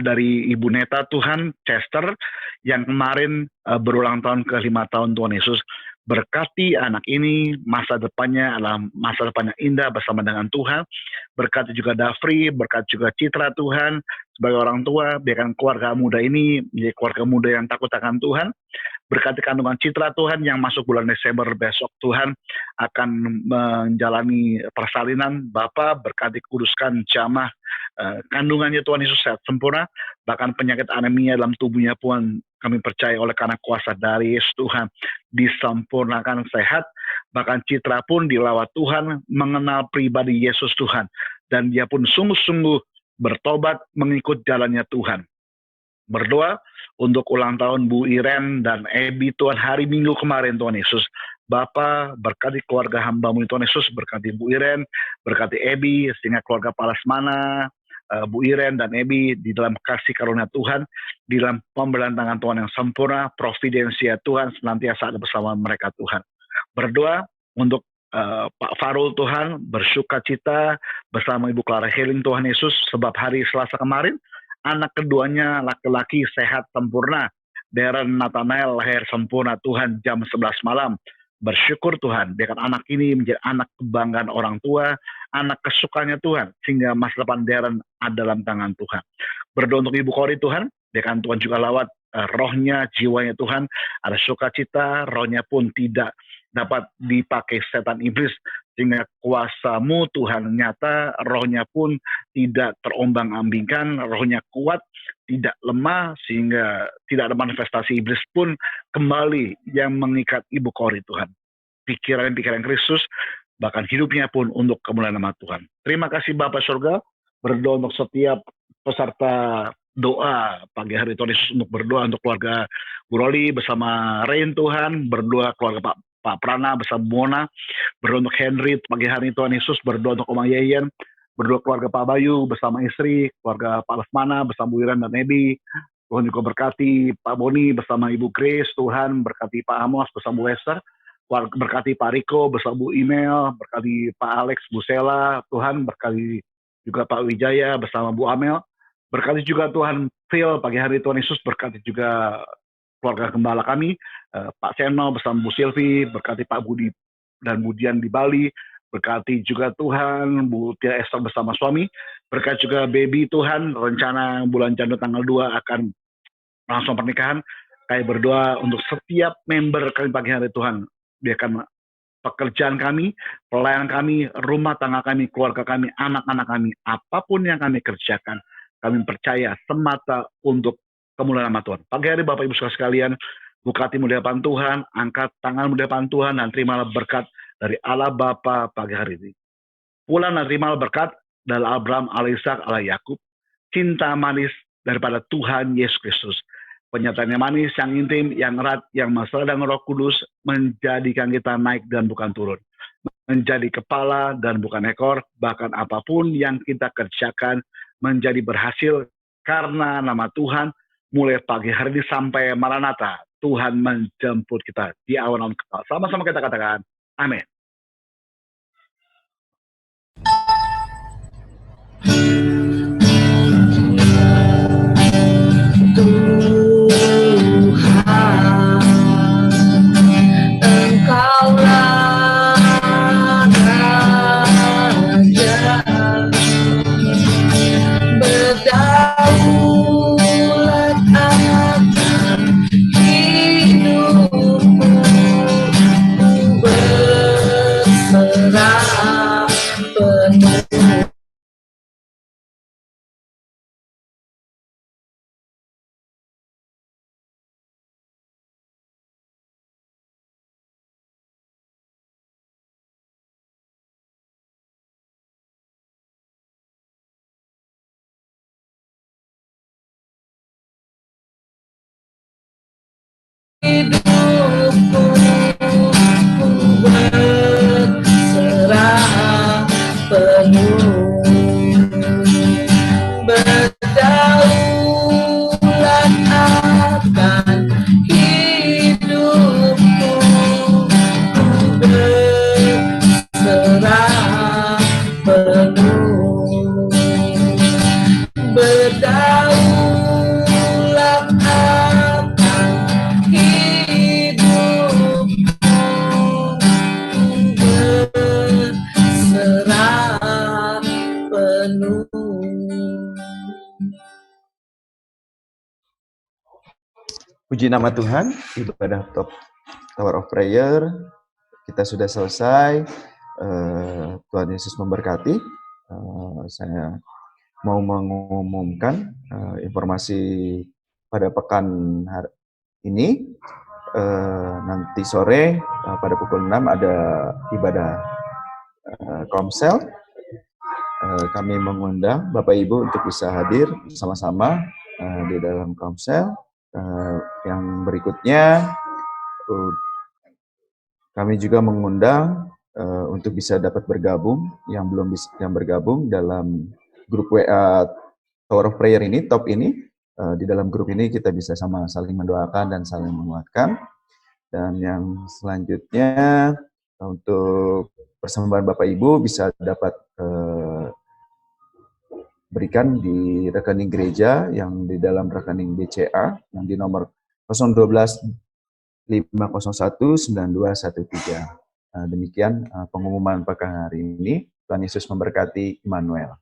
S9: dari Ibu Neta Tuhan, Chester, yang kemarin berulang tahun ke 5 tahun Tuhan Yesus. Berkati anak ini, masa depannya adalah masa depannya indah bersama dengan Tuhan. Berkati juga Dafri, berkati juga Citra Tuhan, sebagai orang tua, biarkan keluarga muda ini menjadi keluarga muda yang takut akan Tuhan. Berkati kandungan Citra Tuhan yang masuk bulan Desember besok Tuhan akan menjalani persalinan. Bapa, berkati kuduskan jamah kandungannya Tuhan Yesus sehat sempurna, bahkan penyakit anemia dalam tubuhnya Tuhan kami percaya oleh karena kuasa dari Yesus Tuhan disempurnakan sehat, bahkan Citra pun dilawat Tuhan mengenal pribadi Yesus Tuhan, dan dia pun sungguh-sungguh bertobat mengikut jalannya Tuhan. Berdoa untuk ulang tahun Bu Iren dan Ebi Tuhan hari Minggu kemarin Tuhan Yesus. Bapa, berkati keluarga hamba-Mu Tuhan Yesus, berkati Bu Iren, berkati Ebi, sehingga keluarga Palasmana, Bu Iren dan Ebi di dalam kasih karunia Tuhan, di dalam pemberian tangan Tuhan yang sempurna, providensia Tuhan senantiasa ada bersama mereka Tuhan. Berdoa untuk Pak Farul Tuhan, bersuka cita bersama Ibu Clara Heling Tuhan Yesus, sebab hari Selasa kemarin anak keduanya laki-laki sehat sempurna. Darren Nathanael lahir sempurna Tuhan jam 11 malam. Bersyukur Tuhan, biarkan anak ini menjadi anak kebanggaan orang tua, anak kesukaannya Tuhan, sehingga masa depan Darren ada dalam tangan Tuhan. Berdoa untuk Ibu Kori Tuhan, biarkan Tuhan juga lawat rohnya, jiwanya Tuhan, ada sukacita, rohnya pun tidak dapat dipakai setan iblis, sehingga kuasa-Mu Tuhan nyata, rohnya pun tidak terombang-ambingkan, rohnya kuat, tidak lemah, sehingga tidak ada manifestasi iblis pun kembali yang mengikat Ibu Kori Tuhan. Pikiran-pikiran Kristus, bahkan hidupnya pun untuk kemuliaan nama Tuhan. Terima kasih Bapa Surga, berdoa untuk setiap peserta doa pagi hari Tuhan Yesus, untuk berdoa untuk keluarga Bu Roli bersama Rain Tuhan, berdoa keluarga Pak Prana bersama Mona, berdoa untuk Henry pagi hari Tuhan Yesus, berdoa untuk Oma Yeyen, berdoa keluarga Pak Bayu bersama istri, keluarga Pak Lesmana bersama Bu Iren dan Ebi. Tuhan juga berkati Pak Boni bersama Ibu Grace, Tuhan berkati Pak Amos bersama Bu Esther, berkati Pak Riko bersama Bu Email, berkati Pak Alex, Bu Sela, Tuhan berkati juga Pak Wijaya bersama Bu Amel, berkati juga Tuhan Phil pagi hari Tuhan Yesus, berkati juga keluarga gembala kami, Pak Seno bersama Bu Silvi, berkati Pak Budi dan Budian di Bali, berkati juga Tuhan Bu Tia Esther bersama suami, berkati juga baby Tuhan, rencana bulan Januari tanggal 2 akan langsung pernikahan. Kami berdoa untuk setiap member kami pagi hari Tuhan, biarkan pekerjaan kami, pelayanan kami, rumah tangga kami, keluarga kami, anak-anak kami, apapun yang kami kerjakan, kami percaya semata untuk kemuliaan nama Tuhan. Pagi hari Bapak Ibu saudara sekalian, buka hatimu di hadapan Tuhan, angkat tanganmu di hadapan Tuhan, dan terimalah berkat dari Allah Bapa pagi hari ini. Pulang dan terimalah berkat dari Abraham, Allah Ishak, Allah Yakub, cinta manis daripada Tuhan Yesus Kristus. Penyertaan yang manis, yang intim, yang erat, yang mesra dengan Roh Kudus, menjadikan kita naik dan bukan turun. Menjadi kepala dan bukan ekor, bahkan apapun yang kita kerjakan menjadi berhasil karena nama Tuhan. Mulai pagi hari ini sampai Maranatha, Tuhan menjemput kita di awan-awan kekal. Sama-sama kita katakan, amin.
S4: mesra penuh hidupku, ku berserah penuh, berdaulat akan hidupku, ku berserah penuh, berdaulat akan hidupku, berserah penuh.
S10: Puji nama Tuhan, ibadah Tower of Prayer kita sudah selesai. Tuhan Yesus memberkati. Saya mau mengumumkan informasi pada pekan hari ini. Nanti sore pada pukul 6 ada ibadah komsel. Kami mengundang Bapak Ibu untuk bisa hadir bersama-sama di dalam komsel. Yang berikutnya kami juga mengundang untuk bisa dapat bergabung yang belum bisa bergabung dalam grup WA Tower of Prayer ini, top ini. Di dalam grup ini kita bisa sama saling mendoakan dan saling menguatkan. Dan yang selanjutnya untuk persembahan Bapak Ibu bisa dapat berikan di rekening gereja yang di dalam rekening BCA yang di nomor 012 501 9213. Demikian pengumuman pekan hari ini. Tuhan Yesus memberkati. Immanuel.